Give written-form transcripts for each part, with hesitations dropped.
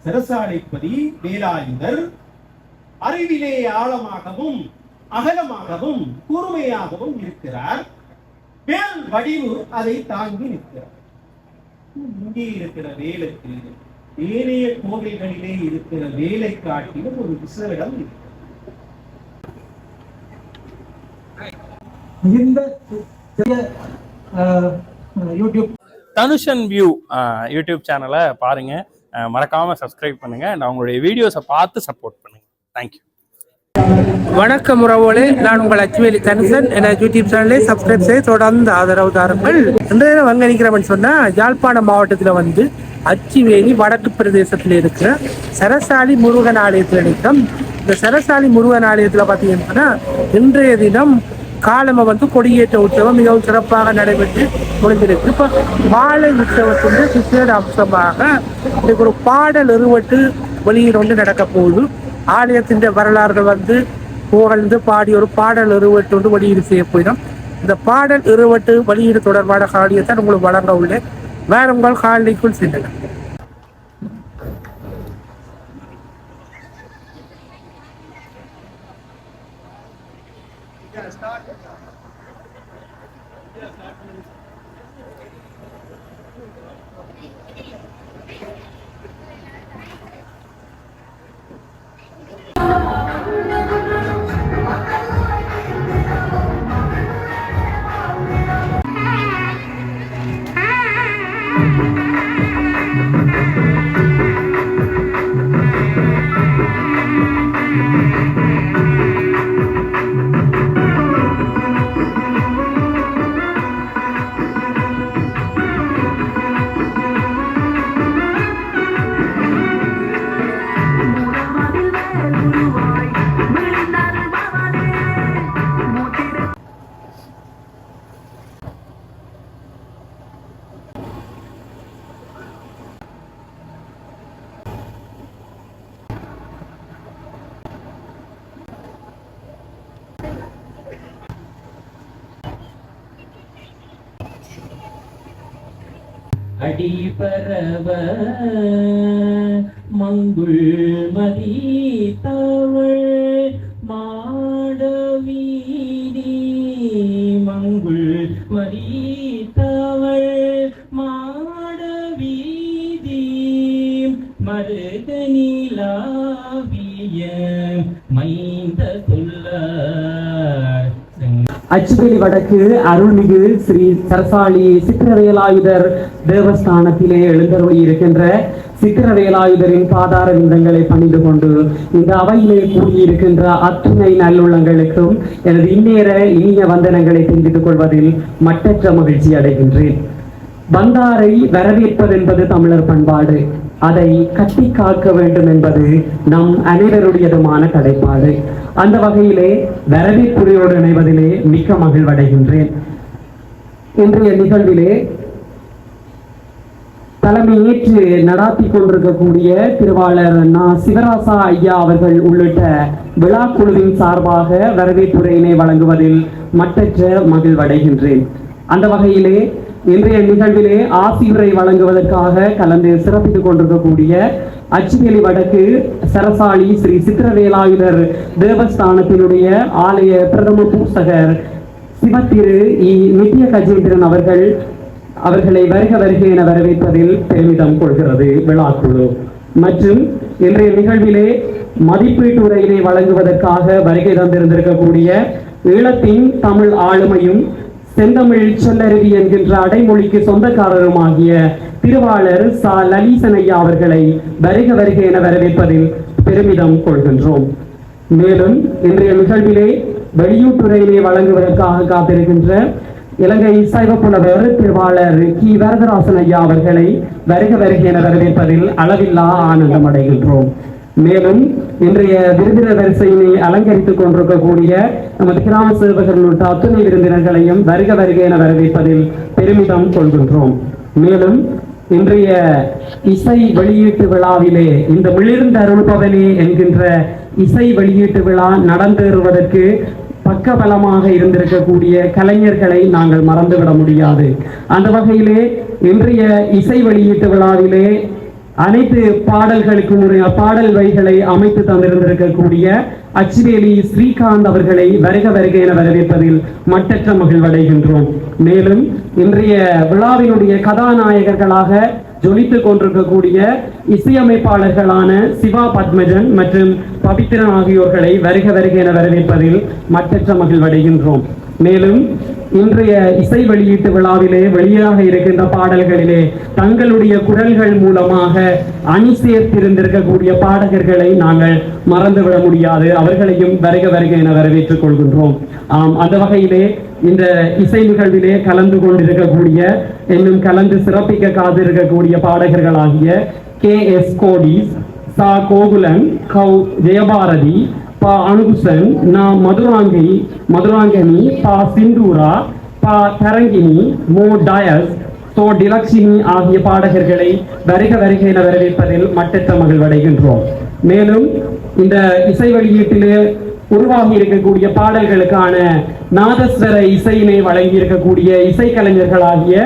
சிரசாலைப்பதி வேலாயுதர் அறிவிலே ஆழமாகவும் அகலமாகவும் கூர்மையாகவும் இருக்கிறார். வேல் வடிவு அதை தாங்கி நிற்கிறார். இங்கே இருக்கிற வேலுக்கு ஏனைய கோவில்களிலே இருக்கிற வேலை காட்டிலும் ஒரு விசேடம் இருக்கு. இந்த யூடியூப் தனுஷன் வியூ யூடியூப் சேனலை பாருங்க, மறக்காம சப்ஸ்கிரைப் பண்ணுங்க, அவங்களுடைய வீடியோஸை பார்த்து சப்போர்ட் பண்ணுங்க. தேங்க்யூ. வணக்கம் உறவுகளே, நான் உங்கள் அச்சுவேலி தனுஷன். என யூடியூப் சேனலை சப்ஸ்கிரைப் செய்து தொடர்ந்து ஆதரவு தாருங்கள். இன்றைய நேரம் அங்கே நிற்கிறவன் சொன்னா யாழ்ப்பாணம் மாவட்டத்தில் வந்து அச்சுவேலி வடக்கு பிரதேசத்தில் இருக்கிற சரசாலி முருகன் ஆலயத்தில் நிற்கிறோம். இந்த சரசாலி முருகன் ஆலயத்தில் பார்த்தீங்கன்னா இன்றைய தினம் காலமை வந்து கொடியேற்ற உற்சவம் மிகவும் சிறப்பாக நடைபெற்று முடிந்திருக்கு. இப்போ மாலை உற்சவத்தின் விசேட அம்சமாக இதுக்கு ஒரு பாடல் இருவட்டு வெளியீடு ஒன்று நடக்க போகுது. ஆலயத்தின் வரலாறுகள் வந்து புகழ்ந்து பாடி ஒரு பாடல் இருவட்டு வந்து வெளியீடு செய்ய போயிடும். இந்த பாடல் இருவட்டு வெளியீடு தொடர்பான காரியத்தை உங்களுக்கு வழங்க உள்ளேன். வேற உங்கள் காலனிக்குள் செல்லுங்கள். அடிபரவ மங்குள் மதித்தவள் மாடவீதி மங்குள் மதித்தவள் மாடவீதி மருக நீலாவிய மைந்த சொல்ல அச்சுவேலி வடக்கு அருள்மிகு ஸ்ரீ சரசாலி சித்திரவேலாயுதர் தேவஸ்தானத்திலே எழுந்தருளி இருக்கின்ற சித்திரவேலாயுதரின் பாதார விந்தங்களை பணிந்து கொண்டு இந்த அவையிலே கூடியிருக்கின்ற அத்துணை நல்லுள்ளங்களுக்கும் எனது இந்நேர இனிய வந்தனங்களை தெரிவித்துக் கொள்வதில் மட்டற்ற மகிழ்ச்சி அடைகின்றேன். வந்தாரை வரவேற்பது என்பது தமிழர் பண்பாடு. அதை கட்டி காக்க வேண்டும் என்பது நம் அனைவருடையதுமான கடைப்பாடு. அந்த வகையிலே வரவேற்புரையோடு இணைவதிலே மிக்க மகிழ்வடைகின்றேன். இன்றைய நிகழ்விலே தலைமையேற்று நடாத்தி கொண்டிருக்கக்கூடிய திருவாளர் சிவராசா ஐயா அவர்கள் உள்ளிட்ட விழா குழுவின் சார்பாக வரவேற்புரையினை வழங்குவதில் மட்டற்ற மகிழ்வடைகின்றேன். அந்த வகையிலே இன்றைய நிகழ்விலே ஆசியுரை வழங்குவதற்காக கலந்து சிறப்பித்துக் கொண்டிருக்கக்கூடிய அச்சுவேலி வடக்கு சரசாலி ஸ்ரீ சித்திரவேலாயுதர் தேவஸ்தானத்தினுடைய ஆலய பிரதம பூசகர் சிவத்திரு நித்ய கஜேந்திரன் அவர்களை வருக வருக என வரவேற்பதில் பெருமிதம் கொள்கிறது விழாக்குழு. மற்றும் இன்றைய நிகழ்விலே மதிப்பீட்டு உரையினை வழங்குவதற்காக வருகை தந்திருந்திருக்கக்கூடிய ஈழத்தின் தமிழ் ஆளுமையும் செந்தமிழ் சொல்லருவி என்கின்ற அடைமொழிக்கு சொந்தக்காரருமாகிய திருவாளர் சா லலீசன் ஐயா அவர்களை வருக வருக என வரவேற்பதில் பெருமிதம் கொள்கின்றோம். மேலும் இன்றைய நிகழ்விலே வெளியூட்டுரையிலே வழங்குவதற்காக காத்திருக்கின்ற இலங்கை சைவ புலவர் திருவாளர் கி வரதராசன் ஐயா அவர்களை வருக வருக என வரவேற்பதில் அளவில்லா ஆனந்தம் அடைகின்றோம். மேலும் இன்றைய விருந்தினர் வரிசையினை அலங்கரித்துக் கொண்டிருக்கக்கூடிய நமது கிராம சேவகர் உள்ளிட்ட அத்துணை விருந்தினர்களையும் வருக வருக என வரவேற்பதில் பெருமிதம் கொள்கின்றோம். மேலும் இன்றைய இசை வெளியீட்டு விழாவிலே இந்த மிளிர்ந்த அருள்பவனே என்கின்ற இசை வெளியீட்டு விழா நடந்தேறுவதற்கு பக்கபலமாக இருந்திருக்கக்கூடிய கலைஞர்களை நாங்கள் மறந்துவிட முடியாது. அந்த வகையிலே இன்றைய இசை வெளியீட்டு விழாவிலே அனைத்து பாடல்களுக்கும் பாடல் வரிகளை அமைத்து தந்திருந்திருக்கக்கூடிய அச்சுவேலி ஸ்ரீகாந்த் அவர்களை வருக வருக என வரவேற்பதில் மட்டற்ற மகிழ்வடைகின்றோம். மேலும் இன்றைய விழாவினுடைய கதாநாயகர்களாக ஜொலித்துக் கொண்டிருக்கக்கூடிய இசையமைப்பாளர்களான சிவா பத்மஜன் மற்றும் பவித்ரன் ஆகியோர்களை வருக வருக என வரவேற்பதில் மட்டற்ற மகிழ்வடைகின்றோம். மேலும் இன்றைய இசை வெளியீட்டு விழாவிலே வெளியாக இருக்கின்ற பாடல்களிலே தங்களுடைய குரல்கள் மூலமாக அணி சேர்த்திருந்திருக்கக்கூடிய பாடகர்களை நாங்கள் மறந்துவிட முடியாது. அவர்களையும் வருக வருக என வரவேற்றுக் கொள்கின்றோம். அந்த வகையிலே இந்த இசை நிகழ்விலே கலந்து கொண்டிருக்கக்கூடிய இன்னும் கலந்து சிறப்பிக்க காத்திருக்கக்கூடிய பாடகர்களாகிய KS கோடிஸ், சா கோகுலன், கௌ ஜெயபாரதி, பா அனுகுசன், நா மதுராங்கனி, பா சிந்தூரா, பா தரங்கினி, மோ டயஸ், சோ டிலக்ஷினி ஆகிய பாடகர்களை வருக வருக என வரவேற்பதில் மட்டற்ற மகிழ்வடைகின்றோம். மேலும் இந்த இசை வெளியீட்டிலே உருவாகி இருக்கக்கூடிய பாடல்களுக்கான நாதஸ்வர இசையினை வழங்கி இருக்கக்கூடிய இசைக்கலைஞர்களாகிய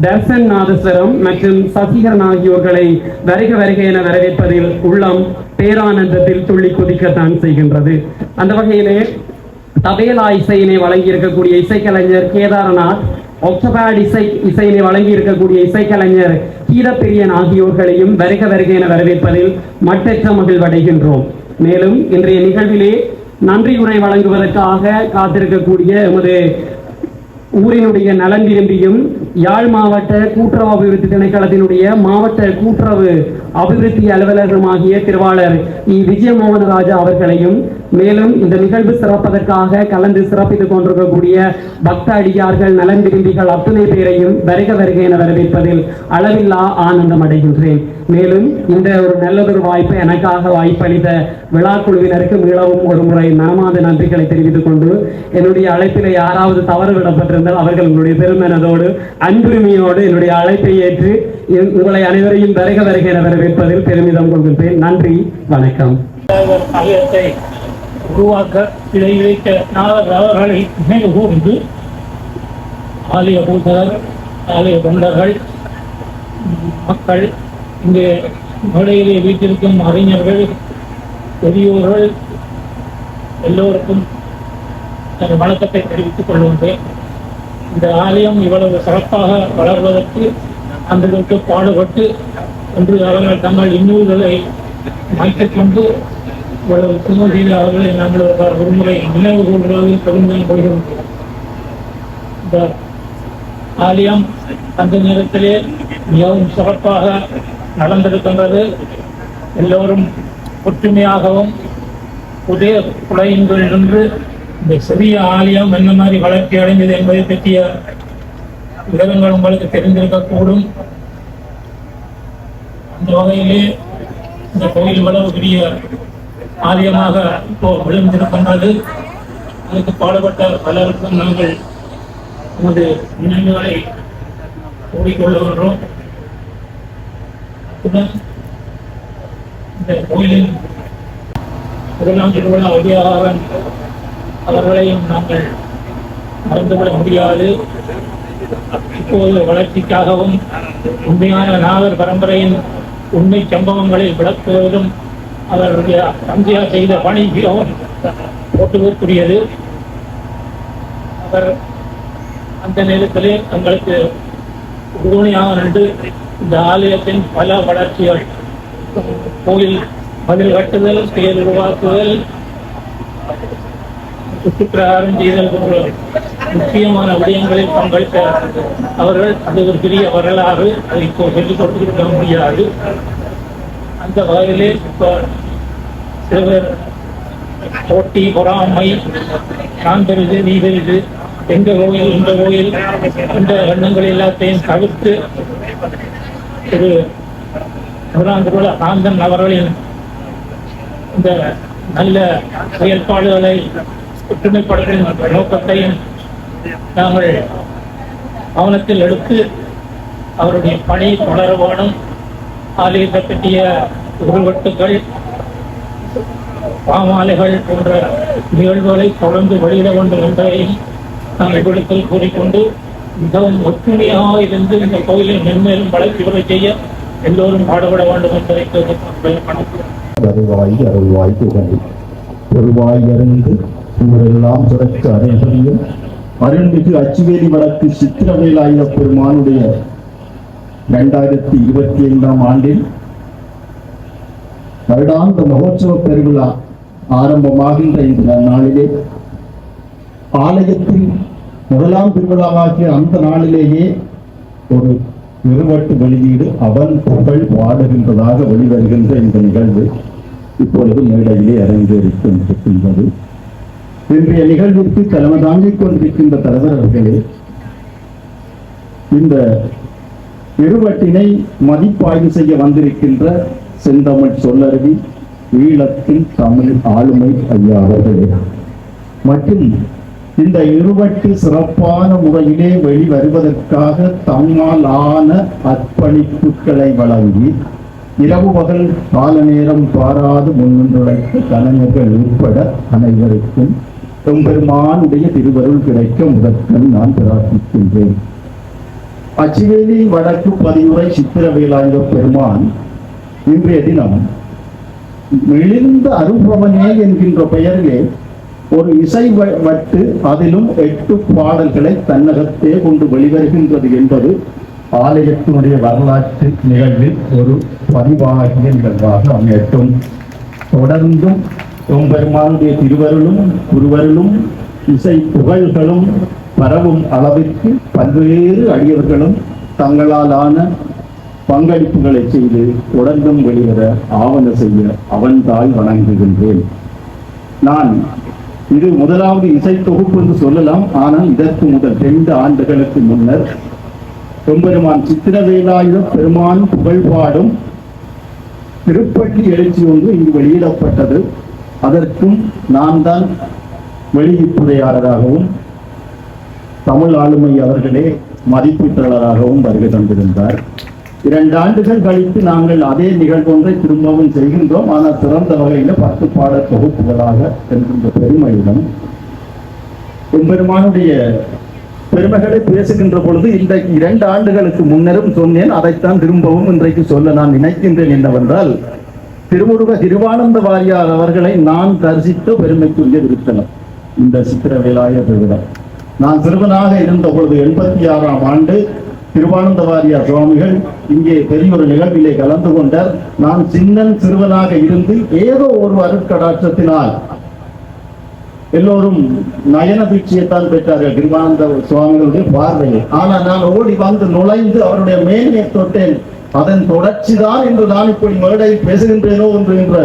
தர்சன் நாதஸ்வரம் மற்றும் சசிகரன் ஆகியோர்களை வருக வருக என வரவேற்பதில் உள்ளம் பேரானந்தத்தில் துள்ளி குதிக்கத்தான் செய்கின்றது. அந்த வகையிலே தபேலா இசையினை வழங்கி இருக்கக்கூடிய இசைக்கலைஞர் கேதாரநாத், ஒக்டோபேட் இசையினை வழங்கி இருக்கக்கூடிய இசைக்கலைஞர் கீரப்பிரியன் ஆகியோர்களையும் வருக வருக என வரவேற்பதில் மட்டற்ற மகிழ்வடைகின்றோம். மேலும் இன்றைய நிகழ்விலே நன்றி உரை வழங்குவதற்காக காத்திருக்கக்கூடிய எமது ஊரினுடைய நலன் விரும்பியும் யாழ் மாவட்ட கூட்டுறவு அபிவிருத்தி திணைக்களத்தினுடைய மாவட்ட கூட்டுறவு அபிவிருத்தி அலுவலருமாகிய திருவாளர் விஜயமோகனராஜா அவர்களையும், மேலும் இந்த நிகழ்வு சிறப்பதற்காக கலந்து சிறப்பித்துக் கொண்டிருக்கக்கூடிய பக்த அடியார்கள் நலன் விரும்பிகள் அத்துணை பேரையும் வருக வருக என வரவேற்பதில் அளவில்லா ஆனந்தம் அடைகின்றேன். மேலும் இந்த ஒரு நல்லதொரு வாய்ப்பை எனக்காக வாய்ப்பளித்த விழா குழுவினருக்கு மீளவும் ஒரு முறை மனமார்ந்த நன்றிகளை தெரிவித்துக் கொண்டு, என்னுடைய அழைப்பில் யாராவது தவறு விடப்பட்டிருந்தால் அவர்கள் உங்களுடைய பெருமனதோடு அன்புரிமையோடு என்னுடைய அழைப்பை ஏற்று உங்களை அனைவரையும் வருக வருக என வரவேற்பதில் பெருமிதம் கொள்கின்றேன். நன்றி, வணக்கம். ஆலயத்தை உருவாக்க இதை வைத்த அவர்களை நினைவு கூர்ந்து ஆலய பூசகர், ஆலய தொண்டர்கள், மக்கள், இங்கே மேடையிலே வீட்டிற்கும் அறிஞர்கள், பெரியோர்கள் எல்லோருக்கும் தன் வணக்கத்தை தெரிவித்துக் கொள்கின்றேன். இந்த ஆலயம் இவ்வளவு சிறப்பாக வளர்வதற்கு அந்தளவுக்கு பாடுபட்டு என்று அவர்கள் தங்கள் இன்னூர்களை மாற்றிக் கொண்டு இவ்வளவு சுமதியில் அவர்களை நாங்கள் ஒருமுறை நினைவு கூறுவதில் பெருமையை கொள்கின்றோம். இந்த ஆலயம் அந்த நேரத்திலே மிகவும் சிறப்பாக நடந்திருக்கின்றது. எல்லோரும் ஒற்றுமையாகவும் புதிய குடையின்கள் நின்று இந்த சிறிய ஆலயம் என்ன மாதிரி வளர்ச்சி அடைந்தது என்பதை பற்றிய விவரங்கள் உங்களுக்கு தெரிந்திருக்கக்கூடும். அந்த வகையிலே இந்த கோயில் இவ்வளவு பெரிய ஆலயமாக இப்போ விழுந்திருக்கின்றது. அதுக்கு பாடுபட்ட பலருக்கும் நாங்கள் நமது நினைவுகளை கூறிக்கொள்ளுகின்றோம். இந்த கோயிலின் முதலாம் திருவிழா உதயகாரன் அவர்களையும் நாங்கள் மறந்துவிட முடியாது. இப்போது வளர்ச்சிக்காகவும் உண்மையான நாகர் பரம்பரையின் உண்மை சம்பவங்களை விளக்குவதிலும் அவருடைய தந்தையார் செய்த பணி மிகவும் போட்டுவதற்குரியது. அவர் அந்த நேரத்திலே தங்களுக்கு உறுதுணையாக நின்று இந்த ஆலயத்தின் பல வளர்ச்சிகள், கோயில் பதில் கட்டுதல், செயல் உருவாக்குதல், சுற்றுப்பிரகாரம் செய்தல் போன்ற முக்கியமான விடயங்களில் பங்களித்த அவர்கள் அது ஒரு பெரிய வரலாறு. அதை இப்போ சொல்லிக் கொடுத்துருக்க முடியாது. அந்த வகையிலே இப்போ சிறுவர் போட்டி, பொறாமை, நான் பெருது, நீ பெருது, எங்க கோயில் இந்த கோயில் என்ற எண்ணங்கள் எல்லாத்தையும் தவிர்த்து திரு நூறாண்டுகுல காந்தன் அவர்களின் இந்த நல்ல செயல்பாடுகளை ஒற்றுமைப்படுத்தும் நோக்கத்தையும் நாங்கள் கவனத்தில் எடுத்து அவருடைய பணி தொடர வேணும். ஆலயத்தை பற்றிய உருவட்டுகள், பாமாலைகள் போன்ற நிகழ்வுகளை தொடர்ந்து வெளியிட வேண்டும் என்பதையும் நாங்கள் இவ்விடத்தில் கூறிக்கொண்டு மிகவும் ஒற்றுமையாக இருந்து இந்த கோயிலை மென்மேலும் வளர்ச்சி பெற செய்ய எல்லோரும் பாடுபட வேண்டும் என்பதை அருள்வாய் அருள்வாய் புகழ் பொருவாய் அருந்து ஊரெல்லாம் சுரக்க அறைகளையும் அருள்மிகு அச்சுவேலி வடக்கு சித்திரவேலாயுத பெருமானுடைய 2025 ஆண்டில் வருடாந்த மகோற்சவ பெருவிழா ஆரம்பமாகின்ற இந்த நாளிலே ஆலயத்தில் முதலாம் திருவிழாவாகிய அந்த நாளிலேயே ஒரு இருவட்டு வெளியீடு அவன் புகழ் பாடுகின்றதாக வெளிவருகின்ற இந்த நிகழ்வு இப்பொழுது மேடையிலே அரங்கேறிக்கொண்டிருக்கின்றது. இன்றைய நிகழ்விற்கு தலைமை தாங்கிக் கொண்டிருக்கின்ற தலைவர் அவர்களே, இந்த இருவட்டினை மதிப்பாய்வு செய்ய வந்திருக்கின்ற செந்தமிழ் சொல்லருவி ஈழத்தின் தமிழ் ஆளுமை ஐயா அவர்களே, மற்றும் இந்த இருவட்டு சிறப்பான முறையிலே வெளிவருவதற்காக தம்மால் ஆன அர்ப்பணிப்புகளை வழங்கி இரவு பகல் கால நேரம் பாராது முன்னின்றுழைத்த கலைஞர்கள் உட்பட அனைவருக்கும் எம்பெருமானுடைய திருவருள் கிடைக்க முதற்கண் நான் பிரார்த்திக்கின்றேன். அச்சுவேலி வடக்கு பதிவுரை சித்திரவேலாயுத பெருமான் இன்றைய தினம் மிளிர்ந்த அருபவனே என்கின்ற பெயரிலே ஒரு இசை வட்டு, அதிலும் 8 பாடல்களை தன்னகத்தே கொண்டு வெளிவருகின்றது என்பது ஆலயத்தினுடைய வரலாற்று நிகழ்வில் ஒரு பதிவாகிய நிகழ்வாக அமையட்டும். தொடர்ந்தும் எம்பெருமானுடைய திருவருளும் குருவருளும் இசை புகழ்களும் பரவும் அளவிற்கு பல்வேறு அடியவர்களும் தங்களாலான பங்களிப்புகளை செய்து தொடர்ந்தும் வெளிவர ஆவண செய்ய அவன்தாய் வணங்குகின்றேன். நான் இது முதலாவது இசை தொகுப்பு என்று சொல்லலாம். ஆனால் இதற்கு முதல் 2 ஆண்டுகளுக்கு முன்னர் எம்பெருமான் சித்திரவேலாயுத பெருமான் புகழ் பாடும் திருப்பட்டி எழுச்சி ஒன்று இங்கு வெளியிடப்பட்டது. அதற்கும் நான் தான் வெளியீட்டுரையாளராகவும் தமிழ் ஆளுமை அவர்களே மதிப்பீட்டாளராகவும் வருகை தந்திருந்தார். 2 ஆண்டுகள் கழித்து நாங்கள் அதே நிகழ்வொன்றை திரும்பவும் செய்கின்றோம். ஆனால் சிறந்த வகையில் 10 பாடல் தொகுப்புகளாக என்கின்ற பெருமையுடன் எம்பெருமானுடைய பெருமைகளை பேசுகின்ற பொழுது இன்றைக்கு 2 ஆண்டுகளுக்கு முன்னரும் சொன்னேன். அதைத்தான் திரும்பவும் இன்றைக்கு சொல்ல நான் நினைக்கின்றேன். என்னவென்றால், திருமுருக திருவானந்த வாரியார் அவர்களை நான் தரிசித்த பெருமைக்குரிய விருத்தனம் இந்த சித்திரவேலாயுத பெருவிழா. நான் சிறுவனாக இருந்த பொழுது 86ஆம் ஆண்டு திருவானந்த வாரியார் சுவாமிகள் இங்கே பெரிய ஒரு நிகழ்விலே கலந்து கொண்டார். நான் சிறுவனாக இருந்து ஏதோ ஒரு அருட்கடாட்சத்தினால் எல்லோரும் நயன தீட்சியைத்தான் பெற்றார்கள் திருவானந்த சுவாமிகளுடைய பார்வையை. ஆனால் நான் ஓடி வந்து நுழைந்து அவருடைய மேன்மையை தொட்டேன். அதன் தொடர்ச்சி தான் என்று நான் இப்படி மேடையில் பேசுகின்றேனோ என்ற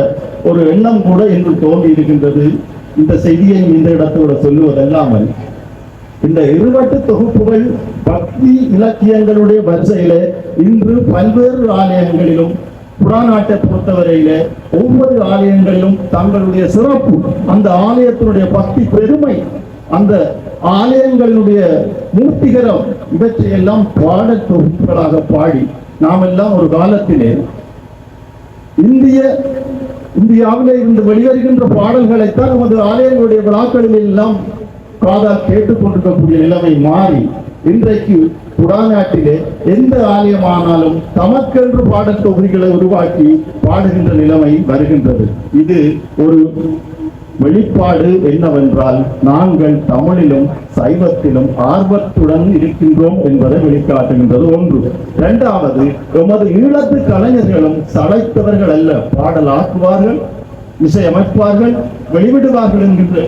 ஒரு எண்ணம் கூட என்று தோன்றி இருக்கின்றது. இந்த செய்தியை இந்த இடத்தோடு சொல்லுவதல்லாமல் இந்த இருவட்டு தொகுப்புகள் பக்தி இலக்கியங்களுடைய வரிசையில இன்று பல்வேறு ஆலயங்களிலும் புறாநாட்டை பொறுத்தவரையில ஒவ்வொரு ஆலயங்களிலும் தங்களுடைய சிறப்பு, அந்த ஆலயத்தினுடைய பக்தி பெருமை, அந்த ஆலயங்களினுடைய மூர்த்திகரம், இவற்றையெல்லாம் பாடல் தொகுப்புகளாக பாடி நாம் எல்லாம் ஒரு காலத்திலே இந்தியாவிலே இருந்து வெளிவருகின்ற பாடல்களைத்தான் நமது ஆலயங்களுடைய விழாக்களில் எல்லாம் காதால் கேட்டுக்கொண்டிருக்கக்கூடிய நிலைமை மாறி இன்றைக்கு புறாநாட்டிலே எந்த ஆலயமானாலும் தமக்கென்று பாடல் தொகுதிகளை உருவாக்கி பாடுகின்ற நிலைமை வருகின்றது. இது ஒரு வெளிப்பாடு என்னவென்றால், நாங்கள் தமிழிலும் சைவத்திலும் ஆர்வத்துடன் இருக்கின்றோம் என்பதை வெளிக்காட்டுகின்றது. ஒன்று. 2வது, எமது ஈழத்து கலைஞர்களும் சளைத்தவர்கள் அல்ல. பாடல் ஆக்குவார்கள், இசையமைப்பார்கள், வெளிவிடுவார்கள் என்கின்ற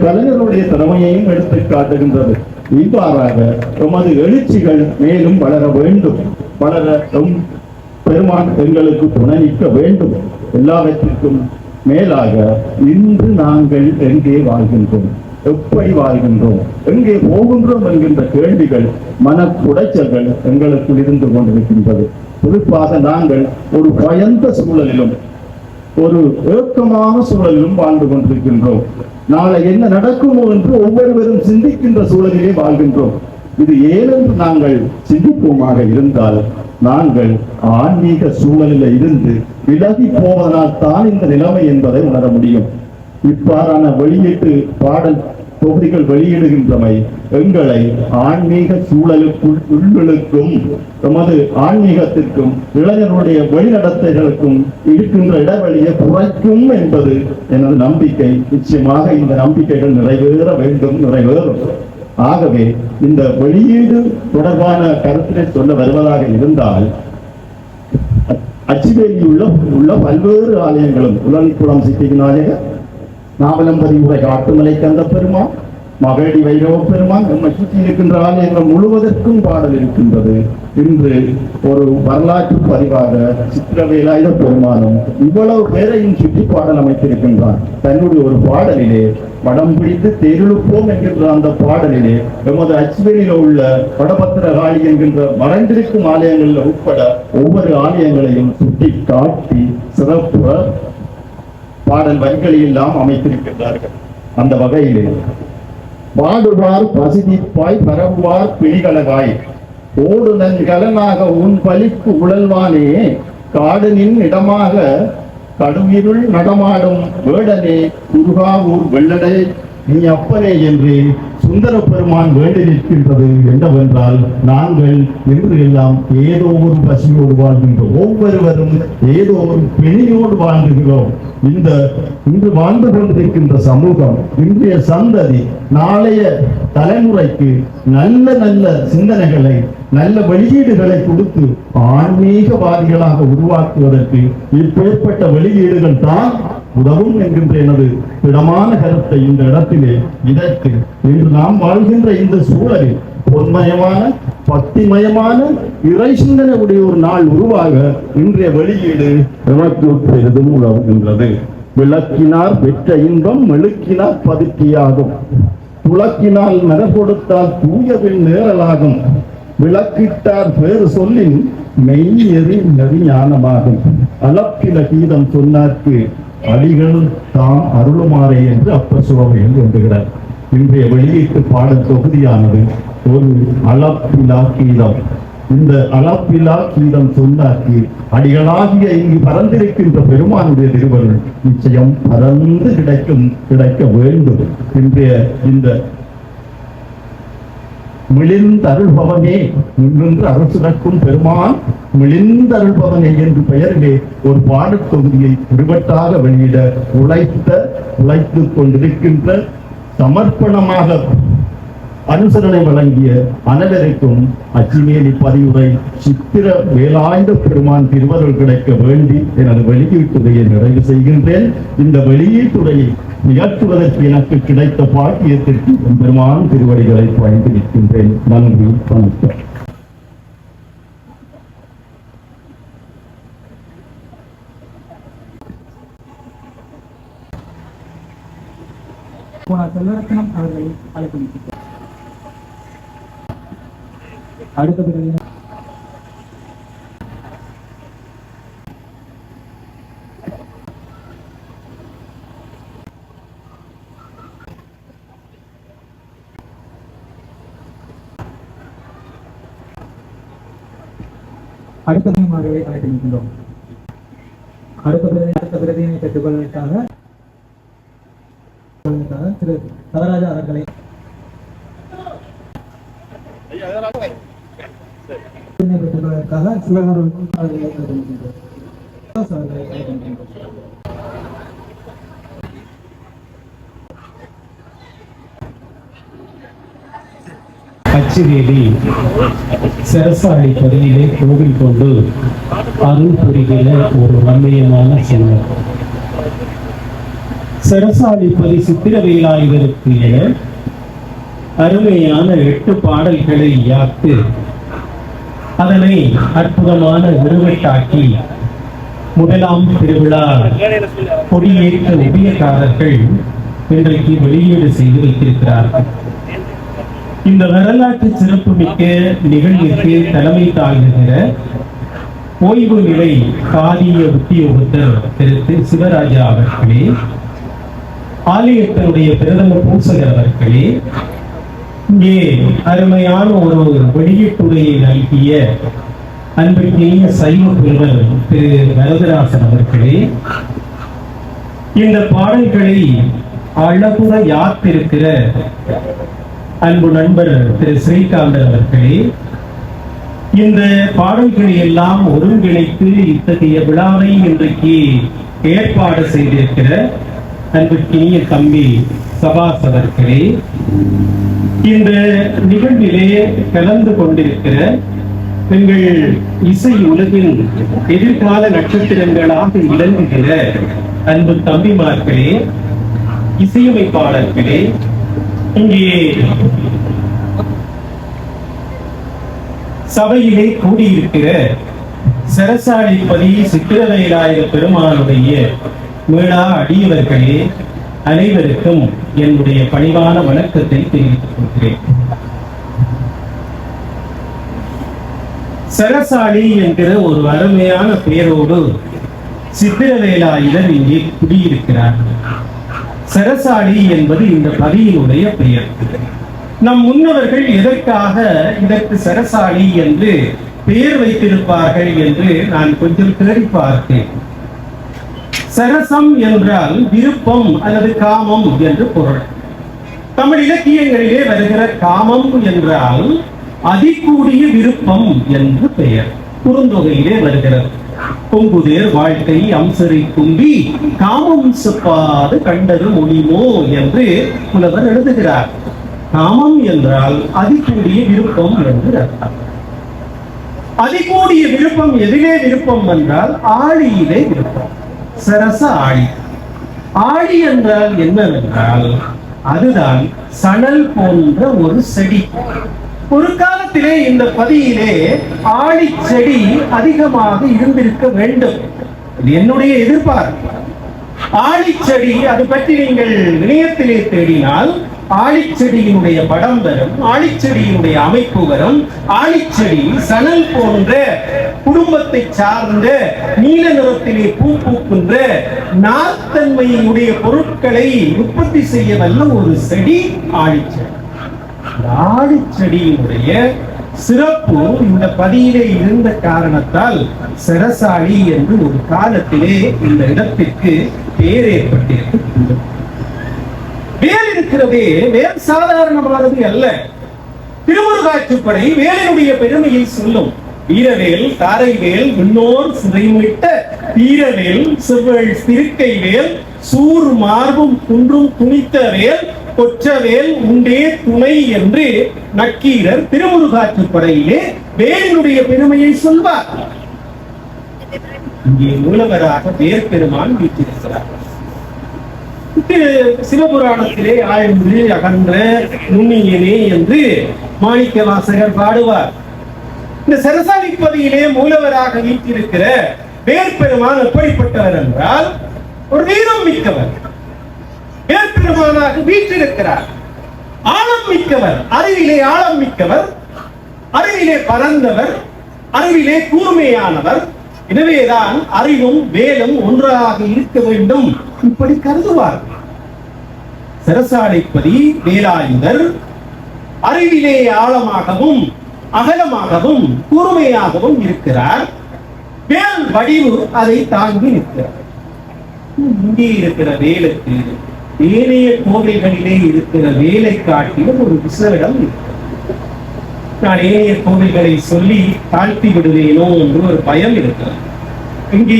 கலைஞர்களுடைய திறமையையும் எடுத்து காட்டுகின்றது. இவ்வாறாக எமது எழுச்சிகள் மேலும் வளர வேண்டும். வளர பெருமான் எங்களுக்கு துணை நிற்க வேண்டும். எல்லாவற்றிற்கும் மேலாக இன்று நாங்கள் எங்கே வாழ்கின்றோம், எப்படி வாழ்கின்றோம், எங்கே போகின்றோம் என்கின்ற கேள்விகள், மனக்குடைச்சல்கள் எங்களுக்குள் இருந்து கொண்டிருக்கின்றது. குறிப்பாக நாங்கள் ஒரு பயந்த சூழலிலும் ஒரு ஏக்கமான சூழலிலும் வாழ்ந்து கொண்டிருக்கின்றோம். நாளை என்ன நடக்குமோ என்று ஒவ்வொருவரும் சிந்திக்கின்ற சூழலிலே வாழ்கின்றோம். இது ஏனென்று நாங்கள் சிந்திப்போமாக இருந்தால், நாங்கள் ஆன்மீக சூழலில் இருந்து விலகி போவதனால் தான் இந்த நிலைமை என்பதை உணர முடியும். இவ்வாறான வெளியீட்டு பாடல் தொகுதிகள் வெளியிடுகின்றமை எங்களை ஆன்மீக சூழலுக்குள் உள்விழுக்கும் எமது ஆன்மீகத்திற்கும் இளைஞர்களுடைய வழிநடத்தைகளுக்கும் இருக்கின்ற இடைவெளியை குறைக்கும் என்பது எனது நம்பிக்கை. நிச்சயமாக இந்த நம்பிக்கைகள் நிறைவேற வேண்டும், நிறைவேறும். ஆகவே இந்த வெளியீடு தொடர்பான கருத்தினை சொல்ல வருவதாக இருந்தால், அச்சுவேலியில் உள்ள பல்வேறு ஆலயங்களும் உலகிக்குளம் சித்திநாயகர், நாவலம்பதி உரை காட்டுமலை கந்த பெருமான், மகளடி வைரவ பெருமான், நம்மை சுற்றி இருக்கின்ற ஆலயங்கள் முழுவதற்கும் பாடல் இருக்கின்றது. இன்று ஒரு வரலாற்று பதிவாக சித்திரவேலாயுத பெருமானும் இவ்வளவு பேரையும் சுற்றி பாடல் அமைத்திருக்கின்றான். தன்னுடைய ஒரு பாடலிலே படம் பிடித்து தேருழுப்போம் என்கின்ற அந்த பாடலிலே எமது அச்சுவேலியில் உள்ள வடபத்திரகாளி என்கின்ற மறைந்திருக்கும் ஆலயங்களில் உட்பட ஒவ்வொரு ஆலயங்களையும் சுட்டி காட்டி சிறப்புற பாடல் வரிகளெல்லாம் அமைத்திருக்கின்றார்கள். அந்த வகையிலே பாடுவார் பசிதிப்பாய் பரவுவார் பிணிகளகாய் ஓடுனன் கலனாக உன் பலிப்பு உழல்வானே காடுனின் இடமாக கடுவிருள் நடமாடும் வேடனே குருகாவூர் வெள்ளடே நீ அப்பனே என்று சுந்தர பெருமான் வேண்டி நிற்கின்றது என்னவென்றால், நாங்கள் இன்று எல்லாம் ஏதோ ஒரு பசியோடு வாழ்கின்றோம், ஒவ்வொருவரும் ஏதோ ஒரு பிணியோடு வாழ்ந்துகிறோம். இந்த இன்று வாழ்ந்து கொண்டிருக்கின்ற சமூகம், இன்றைய சந்ததி, நாளைய தலைமுறைக்கு நல்ல நல்ல சிந்தனைகளை, நல்ல வெளியீடுகளை கொடுத்து ஆன்மீகவாதிகளாக உருவாக்குவதற்கு இப்பேற்பட்ட வெளியீடுகள் தான் உதவும் என்கின்ற எனது திடமான கருத்தை இந்த இடத்திலே இதற்கு இன்று நாம் வாழ்கின்ற இந்த சூழலில் பொன்மயமான பக்திமயமான இறை சிந்தனை உடைய ஒரு நாள் உருவாக இன்றைய வெளியீடு நமக்கு பெரிதும் உதவுகின்றது. விளக்கினார் பெற்ற இன்பம் மெழுக்கினார் பதுக்கியாகும், துளக்கினால் மலர் கொடுத்தால் தூயவில் நேரலாகும், விளக்கிட்டார் பேறு சொல்லின் மெய்யெறி நெறி ஞானமாகும், அளப்பில கீதம் சொன்னார்க்கு அடிகள் தாம் அருளுமாறே என்று அப்பர் சுவாமிகள் எழுதுகிறார். இன்றைய வெளியீட்டு பாடல் தொகுதியானது ஒரு அளப்பிலா கீதம். இந்த அளப்பிலா கீதம் சொன்னார்க்கு அடிகளாகிய இங்கு பறந்திருக்கின்ற பெருமானுடைய திருவருள் நிச்சயம் பறந்து கிடைக்க வேண்டும். இன்றைய இந்த மிளிர்ந்தருள்பவனே நின்று அரசுக்கும் பெருமான் மிளிர்ந்தருள்பவனே என்று பெயரிலே ஒரு பாடத் தொகுதியை விடுபட்டாக வெளியிட உழைத்துக் கொண்டிருக்கின்ற, சமர்ப்பணமாக அனுசரணை வழங்கிய அனைவருக்கும் அச்சிமேலி பதிவுரை சித்திர வேலாயுத பெருமான் திருவருள் கிடைக்க வேண்டி எனது வெளியீட்டுரையை நிறைவு செய்கின்றேன். இந்த வெளியீட்டுரையை நிகழ்த்துவதற்கு எனக்கு கிடைத்த பாக்கியத்திற்கு பெருமான் திருவடிகளை பயந்து நிற்கின்றேன். நன்றி, வணக்கம். செல்வரத்னம் அவர்களை அழைக்கின்றனர். அடுத்தது அவர்களை அழைக்கின்றோம். அடுத்த பிரதியினை பெற்றுக் கொள்வதற்காக திரு தவராஜா அவர்களை பெற்றுக்கொள்வதற்காக சிவகர் அவர்களை அழைக்கின்றோம். அச்சுவேலி சிரசாலை பகுதியிலே கோவில் கொண்டு அருள் புரிகிற ஒரு ரம்மியமான சின்னம். சிரசாலிப்பதி சித்திரவேலாயுதருக்கு அருமையான 8 பாடல்களை யாத்து அதனை அற்புதமான உருவட்டாக்கி முதலாம் திருவிழா கொடியேற்ற உபயக்காரர்கள் இன்றைக்கு வெளியீடு செய்து வைத்திருக்கிறார்கள். இந்த வரலாற்று சிறப்புமிக்க நிகழ்விற்கு தலைமை தாங்குகிற ஓய்வு நிலை காரிய உத்தியோகத்தர் திரு சிவராஜா அவர்களே, ஆலயத்தினுடைய பிரதம பூசகர் அவர்களே, இங்கே அருமையான ஒரு வெளியீட்டுரையை நல்கிய அன்பிற்கினிய சைவ புலவர் திரு வரதராசன் அவர்களே, இந்த பாடல்களை அழகுற யாத்திருக்கிற அன்பு நண்பர் திரு ஸ்ரீகாந்தன் அவர்களே, இந்த பாடல்களை எல்லாம் ஒருங்கிணைத்து இத்தகைய விழாவை இன்றைக்கு ஏற்பாடு செய்திருக்கிற அன்புக்கினிய தம்பி சபாஸ் அவர்களே, இந்த நிகழ்விலே கலந்து கொண்டிருக்கிற எங்கள் இசை உலகின் எதிர்கால நட்சத்திரங்களாக விளங்குகிற அன்பு தம்பிமார்களே, இசையமைப்பாளர்களே, இங்கே சபையிலே கூடியிருக்கிற சரசாடிப்பதி சித்திரவேலாயுத பெருமானுடைய மீளா அடியவர்களே, அனைவருக்கும் என்னுடைய பணிவான வணக்கத்தை தெரிவித்துக் கொள்கிறேன். சரசாடி என்கிற ஒரு அருமையான பெயரோடு சித்திரவேலாயுதர் இங்கே குடியிருக்கிறார். சரசாடி என்பது இந்த பதியினுடைய பெயர். நம் முன்னவர்கள் எதற்காக இதற்கு சரசாடி என்று பெயர் வைத்திருப்பார்கள் என்று நான் கொஞ்சம் தேடி பார்த்தேன். சரசம் என்றால் விருப்பம் அல்லது காமம் என்று பொருள். தமிழ் இலக்கியங்களிலே வருகிற காமம் என்றால் அதிகூடிய விருப்பம் என்று பெயர். குறுந்தொகையிலே வருகிறது. பொங்குதேர் வாழ்க்கை அம்சரை கும்பி காமம் செப்பாது கண்டது முடியுமோ என்று புலவர் எழுதுகிறார். காமம் என்றால் அதிகூடிய விருப்பம் என்று அர்த்தம். அதிகூடிய விருப்பம் எதிலே விருப்பம் என்றால் ஆழியிலே விருப்பம். சரச ஆழி. ஆழி என்றால் என்னவென்றால் அதுதான் சணல் போன்ற ஒரு செடி. ஒரு காலத்திலே இந்த பதியிலே ஆழி செடி அதிகமாக இருந்திருக்க வேண்டும். இது என்னுடைய எதிர்பார்ப்பு. ஆழி செடி, அது பற்றி நீங்கள் இணையத்திலே தேடினால் ஆழிச்செடியினுடைய படம் வரும், ஆழிச்செடியினுடைய அமைப்பு வரும். ஆழிச்செடி சணல் போன்ற குடும்பத்தை சார்ந்த நீல நிறத்திலே பூ பூக்கின்ற நார்த்தன்மையினுடைய பொருட்களை உற்பத்தி செய்ய வல்ல ஒரு செடி ஆழிச்செடி. ஆழிச்செடியினுடைய சிறப்பு இந்த பதியிலே இருந்த காரணத்தால் சரசாடி என்று ஒரு காலத்திலே இந்த இடத்திற்கு பெயர் ஏற்பட்டிருக்கிறது. வேல் இருக்கிறதே, வேல் சாதாரணமானது அல்ல. திருமுருகாற்றுப்படை வேலினுடைய பெருமையை சொல்லும். வீரவேல், தாரைவேல், விண்ணோர் சிறைமிட்ட வீரவேல், செவ்வள் திருக்கை வேல், சூர் மார்பும் குன்றும் துணித்த வேல், கொற்றவேல் உண்டே துணை என்று நக்கீரர் திருமுருகாற்றுப்படையிலே வேலினுடைய பெருமையை சொல்வார். இங்கே மூலவராக வேற்பெருமான் வீற்றிருக்கிறார். சிவபுராணத்திலே ஆழ்ந்து அகன்ற நுண்ணியனே என்று மாணிக்க வாசகர் பாடுவார். இந்த சரசாடிப்பதியிலே மூலவராக வீற்றிருக்கிற வேற்பெருமான் எப்படிப்பட்டவர் என்றால் ஒரு வீரம் மிக்கவர். வேற்பெருமானாக வீற்றிருக்கிறார். ஆழம் மிக்கவர், அறிவிலே ஆழம் மிக்கவர், அறிவிலே பரந்தவர், அறிவிலே கூர்மையானவர். எனவேதான் அறிவும் வேலும் ஒன்றாக இருக்க வேண்டும் இப்படி கருதுவார். சரசாடிப்பதி வேலாயுதர் அறிவிலே ஆழமாகவும் அகலமாகவும் கூர்மையாகவும் இருக்கிறார். வேல் வடிவு அதை தாங்கி நிற்கிறார். இங்கே இருக்கிற வேலுக்கு ஏனைய கோவில்களிலே இருக்கிற வேலை காட்டிலும் ஒரு விசேடம் இருக்கிறது. நான் ஏனைய கோவில்களை சொல்லி தாழ்த்தி விடுவேனோ என்று ஒரு பயம் இருக்கிறது. இங்கே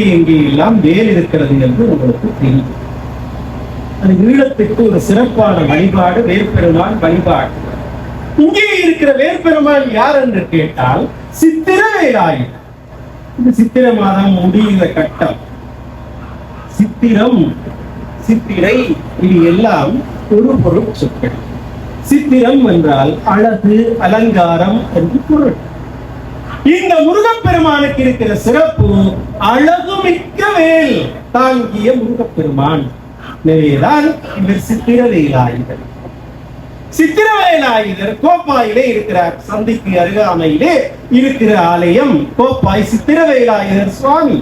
எல்லாம் வேல் இருக்கிறது என்று உங்களுக்கு தெரியும். அது ஈழத்திற்கு ஒரு சிறப்பான வழிபாடு வேற்பெருமான் வழிபாடு. இங்கே இருக்கிற வேற்பெருமான் யார் என்று கேட்டால் சித்திரவேலாயுதர். இது சித்திர மாதம் முடிகிற கட்டம். சித்திரம், சித்திரை, இது எல்லாம் ஒரு பொருள் சொற்கள். சித்திரம் என்றால் அழகு, அலங்காரம் என்று பொருள். இந்த முருகப்பெருமானுக்கு இருக்கிற சிறப்பு அழகுமிக்க வேல் தாங்கிய முருகப்பெருமான். எனவேதான் இவர் சித்திரவேலாயுதர். சித்திரவேலாயுதர் கோப்பாயிலே இருக்கிறார். சந்திக்கு அருகாமையிலே இருக்கிற ஆலயம் கோப்பாய் சித்திரவேலாயுதர் சுவாமி.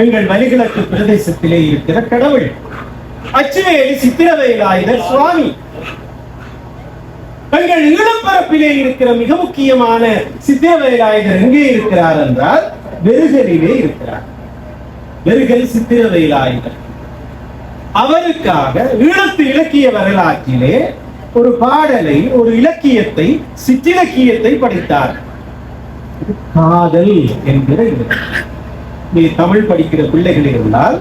எங்கள் வலிகிழக்கு பிரதேசத்திலே இருக்கிற கடவுள். அச்சுவேலி சித்திரவேலாயுதர் சுவாமி. எங்கள் ஈழப்பரப்பிலே இருக்கிற மிக முக்கியமான சித்திரவேலாயுதர் எங்கே இருக்கிறார் என்றால் வெறுகலிலே இருக்கிறார். வெறுகல் சித்திரவேலாயுதர். அவருக்காக ஈழத்து இலக்கிய வரலாற்றிலே ஒரு பாடலை, ஒரு இலக்கியத்தை, சிற்றிலக்கியத்தை படைத்தார். காதல் என்கிற நீ தமிழ் படிக்கிற பிள்ளைகள் இருந்தால்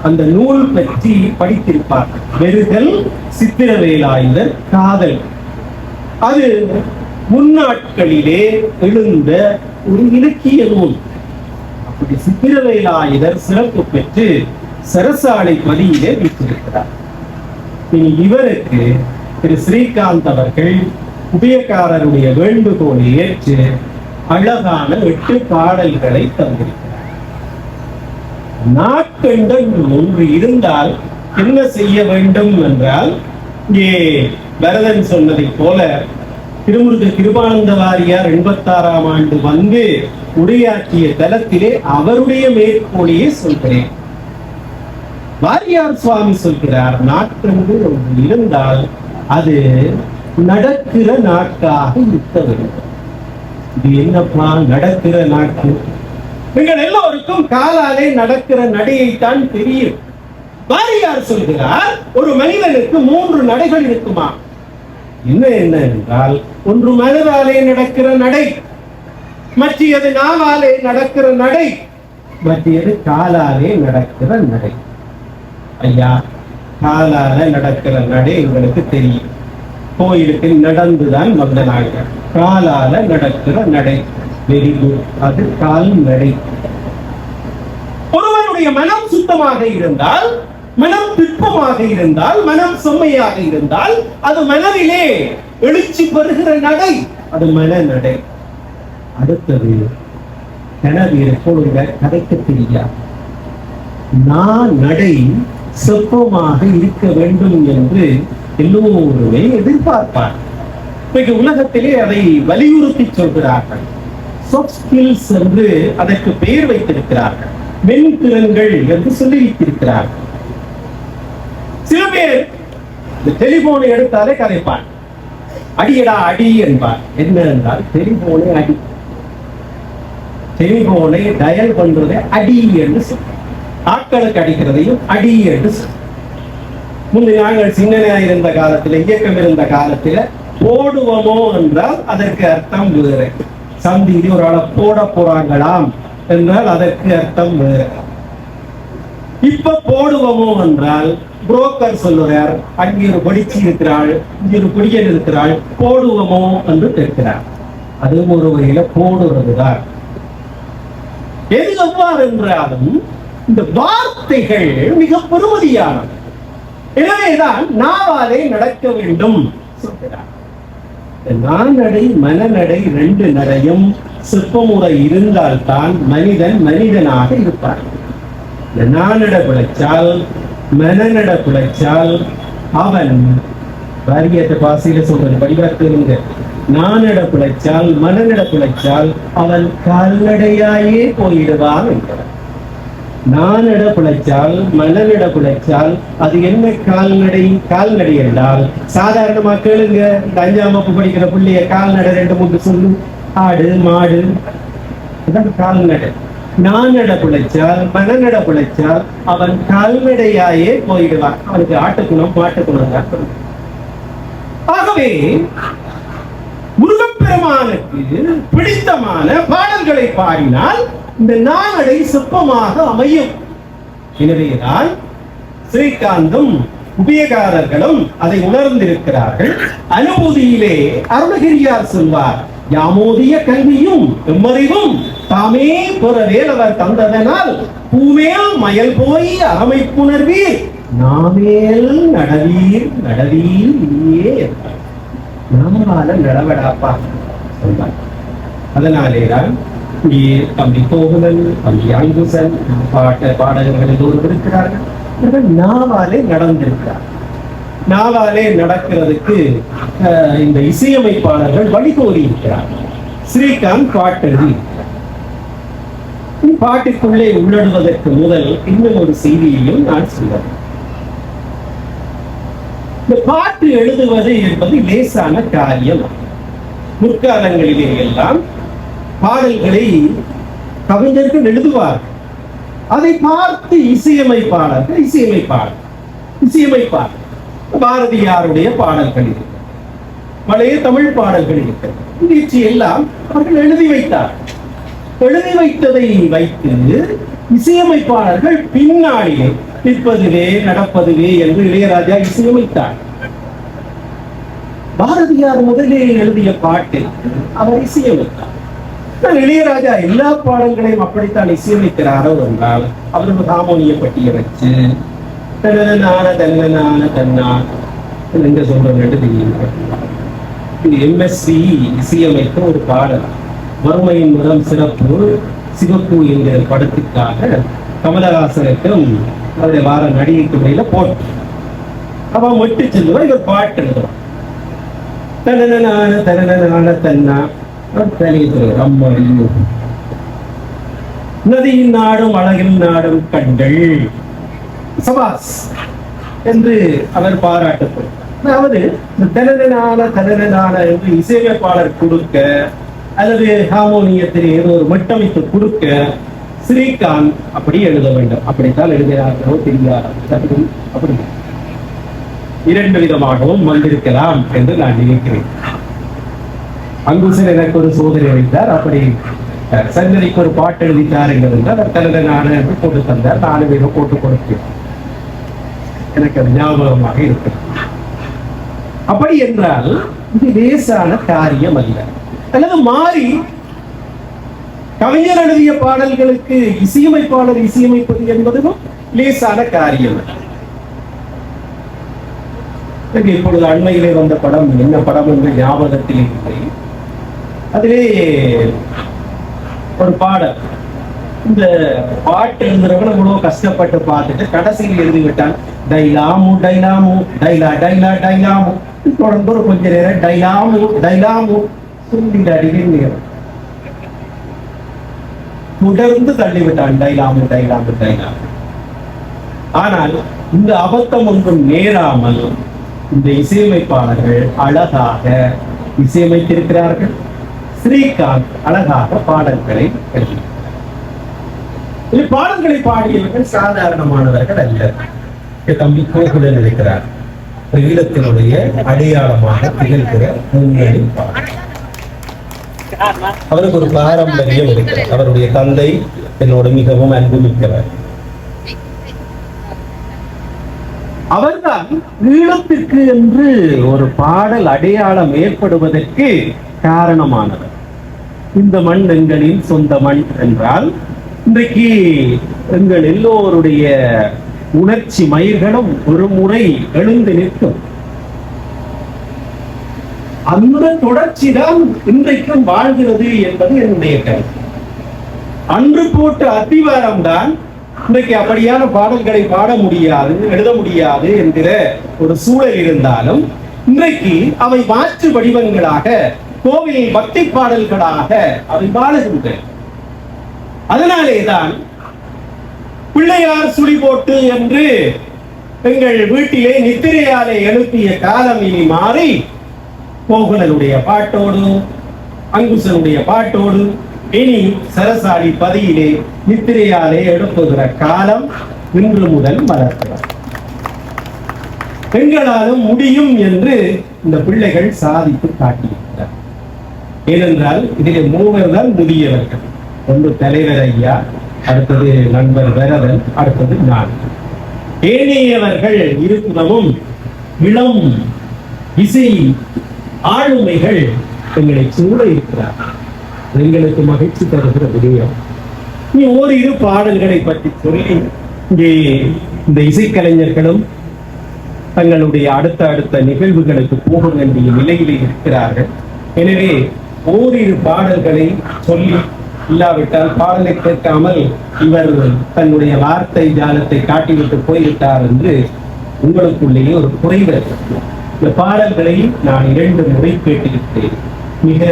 அந்த நூல் பற்றி படித்திருப்பார். வெறுதல் சித்திரவேலாயுதர் காதல். அது முன்னாட்களிலே எழுந்த ஒரு இலக்கிய நூல். அப்படி சித்திரவேலாயுதர் சிறப்பு பெற்று சரசாலை பதியிலே வீற்றிருக்கிறார். இனி இவருக்கு திரு ஸ்ரீகாந்த் அவர்கள் உபயக்காரருடைய வேண்டுகோளை ஏற்று அழகான 8 பாடல்களை தந்திருக்கிறார். நாட்கண்டன் ஒன்று இருந்தால் என்ன செய்ய வேண்டும் என்றால், இங்கே பரதன் சொன்னதை போல திருமுருக கிருபானந்த வாரியார் 86ஆம் ஆண்டு வந்து உரையாற்றிய தலத்திலே அவருடைய மேற்கோளையே சொல்கிறேன். வாரியார் சுவாமி சொல்கிறார், நாட்கண்டு ஒன்று இருந்தால் அது நடக்கிற நாட்காக இருக்க வேண்டும். இது என்னப்பா நடக்கிற நாட்கு? நீங்கள் எல்லோருக்கும் காலாலே நடக்கிற நடையைத்தான் தெரியும். வாரியார் சொல்கிறார், ஒரு மனிதனுக்கு 3 நடைகள் இருக்குமா? என்ன என்றால், ஒன்று மனதாலே நடக்கிற நடை, மற்றது நாவாலே நடக்கிற நடை, மற்றது காலாலே நடக்கிற நடை. ஐயா, காலால நடக்கிற நடை உங்களுக்கு தெரியும். கோயிலுக்கு நடந்துதான் வந்த நாங்கள். காலால நடக்கிற நடை வெரி குட், அது கால் நடை. ஒருவருடைய மனம் சுத்தமாக இருந்தால், மனம் திட்பமாக இருந்தால், மனம் செம்மையாக இருந்தால், அது மனதிலே எழுச்சி பெறுகிற நடை, அது மன நடை. அடுத்தது கனவீர போடுங்க, கதைக்க தெரியாது. நான் நடை செப்பமாக இருக்க வேண்டும் என்று எல்லோருமே எதிர்பார்ப்பார். இன்றைக்கு உலகத்திலே அதை வலியுறுத்தி சொல்கிறார்கள். சாஃப்ட் ஸ்கில்ஸ் என்று அதற்கு பெயர் வைத்திருக்கிறார்கள். மென்திறன்கள் என்று சொல்லி வைத்திருக்கிறார்கள். சில பேர் இந்த டெலிபோனை எடுத்தாலே கதைப்பான். அடியடா அடி என்பார். என்ன என்றால் டெலிபோனை அடி, டெலிபோனை டயல் பண்றதை அடி என்று சொல்றார். ஆட்களுக்கு அடிக்கிறதையும் அடி என்று சொல்றார். முன்பு நாங்கள் சின்னனையா இருந்த காலத்தில், இயக்கம் இருந்த காலத்தில் போடுவோமோ என்றால் அதற்கு அர்த்தம் வேறு. சந்தியில் ஒரு ஆளை போட போறாங்களாம் என்றால் அதற்கு அர்த்தம் வேறு. இப்ப போடுவோமோ என்றால் புரோக்கர் சொல்லுறார், அங்கே ஒரு படிச்சு இருக்கிறாள், இங்கே ஒரு குடியன் இருக்கிறாள், போடுவோமோ என்று கேட்கிறார். அதுவும் ஒரு வகையில போடுறதுதான். எது எவ்வாறு என்றாலும் இந்த வார்த்தைகள் மிக பெருமதியானது. எனவேதான் நாவாலே நடக்க வேண்டும் சொல்கிறார். நானடை மனநடை 2 நடையும் சிற்பமுறை இருந்தால்தான் மனிதன் மனிதனாக இருப்பார். நானட பிழைச்சால், மனநட பிழைச்சால் அவன் வாரியத்தை பாசையில சொல்றது வடிவத்திலிருந்து, நானட பிழைச்சால் மனநட பிழைச்சால் அவன் கால்நடையாயே போயிடுவான் என்கிறார். நானட பிழைச்சால் மனநட பிழைச்சால் அது என்ன கால்நடை? கால்நடை என்றால் சாதாரணமா கேளுங்க, இந்த 5ஆம் வகுப்பு படிக்கிற பிள்ளைய கால்நடை 2-3 சொல்லு. ஆடு, மாடு, கால்நடை. நானட பிழைச்சால் மனநட பிழைச்சால் அவன் கால்நடையாயே போயிடுவான். அவனுக்கு ஆட்டுக்குணம் மாட்டுக்குணம் தான். ஆகவே முருகப்பெருமானுக்கு பிடித்தமான பாடல்களை பாடினால் இந்த நானடை சிற்பமாக அமையும். எனவேதான் ஸ்ரீகாந்தும் உபயகாரர்களும் அதை உணர்ந்திருக்கிறார்கள். அனுபூதியிலே அருணகிரியார் சொல்வார், யாமோதிய கல்வியும் எம்மறிவும் தாமே பெற வேலவர் தந்ததனால் பூமேல் மயல் போய் அறமைப்புணர்வீர் நாமேல் நடவீர் நடவீர் இல்லையே என்றார். நாமால நடவடாப்பா சொல்வார். அதனாலேதான் தம்பி கோகுலன், தம்பி அங்குசன், பாடகர்கள் எல்லோரும் இருக்கிறார்கள். நாவாலே நடந்திருக்கிறார். நாவாலே நடக்கிறதுக்கு இந்த இசையமைப்பாளர்கள் வழிகோரி இருக்கிறார்கள். ஸ்ரீகாந்த் பாட்டெழுதி பாட்டுக்குள்ளே உள்ளடுவதற்கு முதல் இன்னும் ஒரு செய்தியையும் நான் சொல்றேன். இந்த பாட்டு எழுதுவது என்பது லேசான காரியம். முற்காலங்களிலே எல்லாம் பாடல்களை கவிஞர்கள் எழுதுவார்கள். அதை பார்த்து இசையமைப்பாளர்கள் இசையமைப்பார். பாரதியாருடைய பாடல்கள் இருக்கு, பழைய தமிழ் பாடல்கள் இருக்கு, நிகழ்ச்சி எல்லாம் அவர்கள் எழுதி வைத்தார். எழுதி வைத்ததை வைத்து இசையமைப்பாளர்கள் பின்னாளிலே நிற்பதுவே நடப்பதுவே என்று இளையராஜா இசையமைத்தார். பாரதியார் முதலே எழுதிய பாட்டில் அவர் இசையமைத்தார். இளையராஜா எல்லா பாடல்களையும் அப்படித்தான் இசையமைக்கிறாரோ என்றால் அவருக்கு ஹார்மோனிய பட்டியை வச்சு எங்க சொல்றது தெரியுங்க. எம்எஸ்சி இசையமைத்த ஒரு பாடல் வறுமையின் முதல் சிறப்பு சிவப்பு என்கிற படத்துக்காக கமலஹாசனுக்கும் அவருடைய வார நடிகைக்கு இடையில போட்டு அவன் மட்டு செல்லுவா இவர் பாட்டு எழுதுவான். நதியின் நாடும் அழகின் நாடும் கண்கள் சபாஸ் என்று அவர் பாராட்டப்படும். அதாவது தனனான என்று இசையமைப்பாளர் கொடுக்க அல்லது ஹார்மோனியத்தில் ஏதோ ஒரு மட்டமைத்து கொடுக்க ஸ்ரீகாந்த் அப்படி எழுத வேண்டும். அப்படித்தான் எழுதினார்களோ தெரியாது. அப்படி இரண்டு விதமாகவும் வந்திருக்கலாம் என்று நான் நினைக்கிறேன். அங்குசன் எனக்கு ஒரு சோதனை வைத்தார். அப்படி சங்கரிக்கு ஒரு பாட்டு எழுதிட்டார் என்றால் தனதனான என்று போட்டு தந்தார். 4 பேரும் போட்டு கொடுத்தேன். எனக்கு அது ஞாபகமாக இருக்கு. அப்படி என்றால் இது லேசான காரியம் அல்ல. அல்லது மாறி கவிஞர் எழுதிய பாடல்களுக்கு இசையமைப்பாளர் இசையமைப்பது என்பதும் லேசான காரியம். இப்பொழுது அண்மையிலே வந்த படம் என்ன படம் என்று ஞாபகத்தில் இல்லை. அதிலே ஒரு பாடல், இந்த பாட்டு எழுதுறவன இவ்வளவு கஷ்டப்பட்டு பார்த்துட்டு கடைசியில் எழுதிவிட்டான் டைலாமு டைலாமு டைலா டைலா டைலாமு. தொடர்ந்து ஒரு கொஞ்ச நேரம் டைலாமு டைலாமு சொல்லிடாடிகள் தொடர்ந்து தள்ளிவிட்டான் டைலாமு டைலாமு டைலாமு. ஆனால் இந்த அபத்தம் ஒன்றும் நேராமல் இந்த இசையமைப்பாளர்கள் அழகாக இசையமைத்திருக்கிறார்கள். ஸ்ரீகாந்த் அழகாக பாடல்களை எழுதினார். பாடல்களை பாடியவர்கள் சாதாரணமானவர்கள் அல்ல. தம்பி கோகுலன் இருக்கிறார். ஈழத்தினுடைய அடையாளமாக திகழ்கிற முன்னணி பாடல். அவருக்கு ஒரு பாரம்பரியம் இருக்கிறார். அவருடைய தந்தை என்னோட மிகவும் அன்பு மிக்கவர். அவர்தான் ஈழத்திற்கு என்று ஒரு பாடல் அடையாளம் ஏற்படுவதற்கு காரணமானவர். இந்த மண் எங்களின் சொந்த மண் என்றால் இன்றைக்கு எங்கள் எல்லோருடைய உணர்ச்சி மயிர்களும் ஒரு முறை எழுந்து நிற்கும். அந்த தொடர்ச்சி தான் இன்றைக்கும் வாழ்கிறது என்பது என்னுடைய கருத்து. அன்று போட்ட அத்திவாரம் தான் இன்றைக்கு அப்படியான பாடல்களை பாட முடியாது, எழுத முடியாது என்கிற ஒரு சூழல் இருந்தாலும் இன்றைக்கு அவை மாற்று வடிவங்களாக கோவில் பக்தி பாடல்களாக அவை வாழுகின்றன. அதனாலேதான் பிள்ளையார் சுழி போட்டு என்று எங்கள் வீட்டிலே நித்திரையாலே எழுப்பிய காலம் இனி மாறி கோகுலனுடைய பாட்டோடு அங்குசனுடைய பாட்டோடு இனி சரசாடி பதியிலே நித்திரையாலே எழுப்புகிற காலம் இன்று முதல் மலர்கிறார். பெண்களாலும் முடியும் என்று இந்த பிள்ளைகள் சாதித்து காட்டியிருக்கிறார். ஏனென்றால் இதிலே 3 தான் முதியவர்கள். ஒன்று தலைவர் ஐயா, அடுத்தது நண்பர் வரதன், அடுத்தது நான். ஏனையவர்கள் இருபுறமும் இளம் இசை ஆளுமைகள் எங்களை சூழ இருக்கிறார். எங்களுக்கு மகிழ்ச்சி தருகிற விடயம். நீ ஓரிரு பாடல்களை பற்றி சொல்லி இங்கே இந்த இசைக்கலைஞர்களும் தங்களுடைய அடுத்த நிகழ்வுகளுக்கு போக வேண்டிய நிலையிலே இருக்கிறார்கள். எனவே ஓரிரு பாடல்களை சொல்லி இல்லாவிட்டால் பாடலை கேட்காமல் இவர் தன்னுடைய வார்த்தை ஜாலத்தை காட்டிவிட்டு போய்விட்டார் என்று உங்களுக்குள்ளேயே ஒரு குறைவு. இந்த பாடல்களை நான் 2 முறை கேட்டிருக்கிறேன். மிக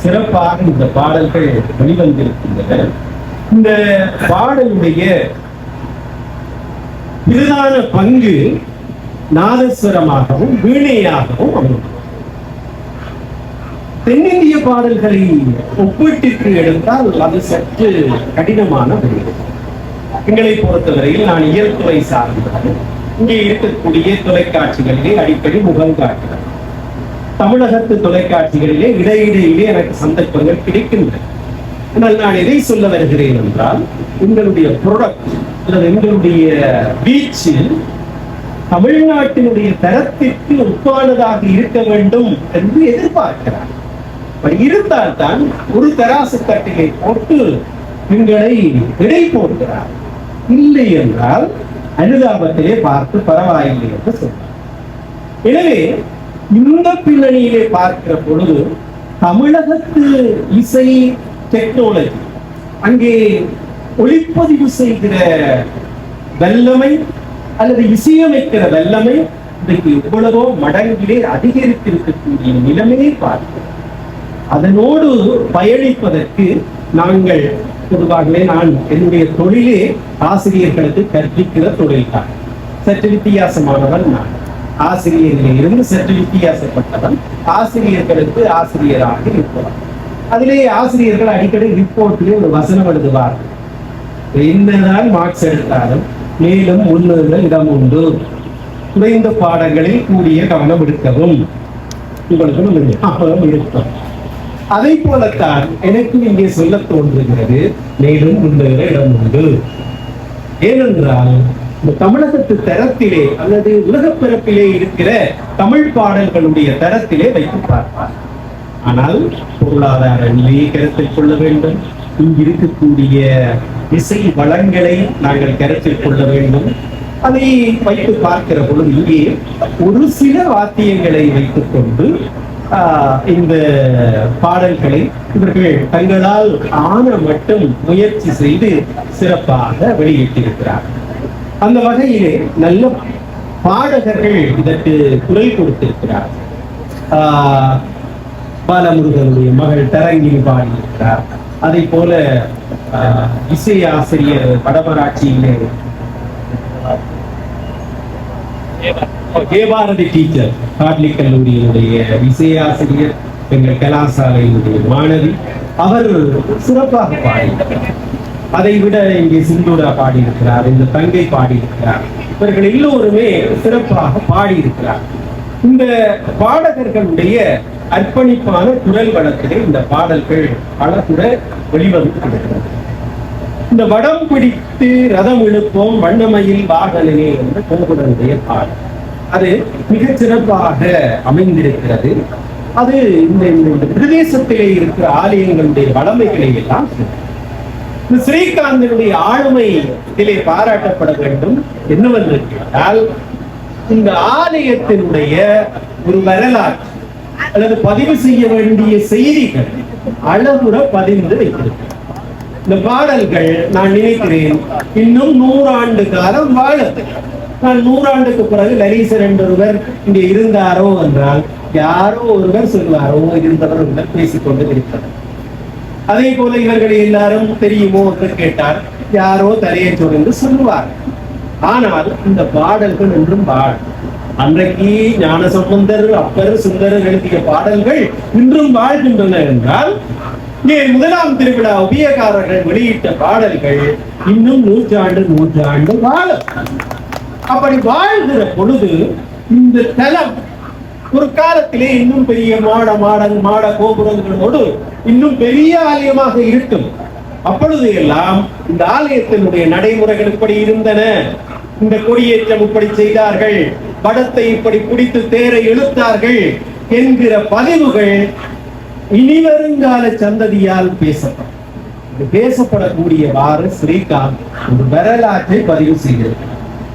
சிறப்பாக இந்த பாடல்கள் வெளிவந்திருக்கின்றன. இந்த பாடலுடைய பிரதான பங்கு நாதஸ்வரமாகவும் வீணையாகவும் அமையும். தென்னிந்திய பாடல்களை ஒப்பீட்டிற்கு எடுத்தால் அது சற்று கடினமான விடயம். எங்களை பொறுத்தவரையில் நான் இயற்கை சார்ந்தவன். இங்கே இருக்கக்கூடிய தொலைக்காட்சிகளிலே அடிக்கடி முகம் காட்டுகிறார். தமிழகத்து தொலைக்காட்சிகளிலே இடையிடையிலே எனக்கு சந்தர்ப்பங்கள் கிடைக்கின்றன. ஆனால் நான் எதை சொல்ல வருகிறேன் என்றால், எங்களுடைய ப்ராடக்ட் அல்லது எங்களுடைய வீச்சு தமிழ்நாட்டினுடைய தரத்திற்கு ஒப்பானதாக இருக்க வேண்டும் என்று எதிர்பார்க்கிறார். இருந்தால்தான் ஒரு தராசு தட்டிலை போட்டு எங்களை எடை போடுகிறார். இல்லை என்றால் அனுதாபத்திலே பார்த்து பரவாயில்லை என்று சொல்றார். எனவே இந்த பின்னணியிலே பார்க்கிற பொழுது தமிழகத்து இசை டெக்னாலஜி, அங்கே ஒளிப்பதிவு செய்கிற வல்லமை அல்லது இசையமைக்கிற வல்லமை இன்றைக்கு எவ்வளவோ மடங்கிலே அதிகரித்திருக்கக்கூடிய நிலைமையை பார்க்கிறோம். அதனோடு பயணிப்பதற்கு நாங்கள் பொதுவாகவே, நான் என்னுடைய தொழிலே ஆசிரியர்களுக்கு கற்பிக்கிற தொழில் தான். சற்று வித்தியாசமானவன் நான். ஆசிரியரிலே இருந்து சற்று வித்தியாசப்பட்டவன். ஆசிரியர்களுக்கு ஆசிரியராக இருப்பவன். அதிலே ஆசிரியர்கள் அடிக்கடி ரிப்போர்ட்டிலே ஒரு வசனம் எழுதுவார்கள். என்னதான் மார்க்ஸ் எடுத்தாலும் மேலும் முன்னேற இடம் உண்டு, குறைந்த பாடங்களில் கூடிய கவனம் எடுக்கவும். உங்களுக்கு ஞாபகம் இருக்கும். அதை போலத்தான் எனக்கு இங்கே சொல்ல தோன்றுகிறது, மேலும் முன்னேற இடம் உண்டு. ஏனென்றால் இந்த தமிழகத்து தரத்திலே அல்லது உலகப் பிறப்பிலே இருக்கிற தமிழ் பாடல்களுடைய தரத்திலே வைத்து பார்ப்பார். ஆனால் பொருளாதார நிலையை கருத்தில் கொள்ள வேண்டும். இங்கு இருக்கக்கூடிய இசை வளங்களை நாங்கள் கருத்தில் கொள்ள வேண்டும். அதை வைத்து பார்க்கிற பொழுது இங்கே ஒரு சில வாத்தியங்களை வைத்துக் கொண்டு இந்த பாடல்களை இவர்கள் தங்களால் ஆன மட்டும் முயற்சி செய்து சிறப்பாக வெளியிட்டிருக்கிறார்கள். அந்த வகையிலே நல்ல பாடகர்கள் இதற்கு குரல் கொடுத்திருக்கிறார்கள். பாலமுருகனுடைய மகள் தரங்கில் பாடியிருக்கிறார். அதை போல இசை ஆசிரியர் வடமராட்சியிலே கேபாரதி டீச்சர், காட்லி கல்லூரியினுடைய இசையாசிரியர், எங்கள் கலாசாலையினுடைய மாணவி, அவர் சிறப்பாக பாடியிருக்கிறார். அதை விட இங்கே சிந்தூரா பாடியிருக்கிறார், இந்த தங்கை பாடியிருக்கிறார். இவர்கள் எல்லோருமே சிறப்பாக பாடியிருக்கிறார். இந்த பாடகர்களுடைய அர்ப்பணிப்பான குரல் வளத்திலே இந்த பாடல்கள் பலகுட வெளிவந்து இந்த வடம் பிடித்து ரதம் இழுப்போம் வண்ணமயில் வாகனே என்ற கோகுலனுடைய பாடல் அது மிகச் சிறப்பாக அமைந்திருக்கிறது. அது இந்த பிரதேசத்திலே இருக்கிற ஆலயங்களுடைய வளமைகளை எல்லாம் ஸ்ரீகாந்தனுடைய ஆளுமை இதிலே பாராட்டப்பட வேண்டும். என்னவென்று கேட்டால், இந்த ஆலயத்தினுடைய ஒரு வரலாற்று அல்லது பதிவு செய்ய வேண்டிய செய்திகள் அளவுற பதிந்து வைத்திருக்கிறது. இந்த பாடல்கள் நான் நினைக்கிறேன் இன்னும் 100 ஆண்டு காலம் வாழும். நான் 100 ஆண்டுக்கு பிறகு லரீசர் என்றொருவர் இங்கே இருந்தாரோ என்றால் யாரோ ஒருவர் சொல்வாரோ, இருந்தவர் ஒருவர் பேசிக்கொண்டு இருக்கிறார். அதே போல இவர்கள் எல்லாரும் தெரியுமோ என்று கேட்டார், யாரோ தலையை சொன்னு சொல்லுவார். ஆனால் இந்த பாடல்கள் என்றும் பாடல். அன்றைக்கு ஞானசம்பந்தர், அப்பர், சுந்தரர் எழுதிய பாடல்கள் இன்றும் வாழ்கின்றன என்றால், இங்கே 1ஆம் திருவிழா உபயகாரர்கள் வெளியிட்ட பாடல்கள் இன்னும் 100 ஆண்டு வாழும். அப்படி வாழ்கிற பொழுது இந்த தலம் ஒரு காலத்திலே இன்னும் பெரிய மாட கோபுரங்களோடு இன்னும் பெரிய ஆலயமாக இருக்கும். அப்பொழுது எல்லாம் இந்த ஆலயத்தினுடைய நடைமுறைகள் இப்படி இருந்தன. இந்த கொடியேற்றம் இப்படி செய்தார்கள், படத்தை இப்படி பிடித்து தேரை இழுத்தார்கள் என்கிற பதிவுகள் இனி வருங்கால சந்ததியால் பேசப்படக்கூடியவாறு ஸ்ரீகாந்த் ஒரு வரலாற்றை பதிவு செய்கிறது.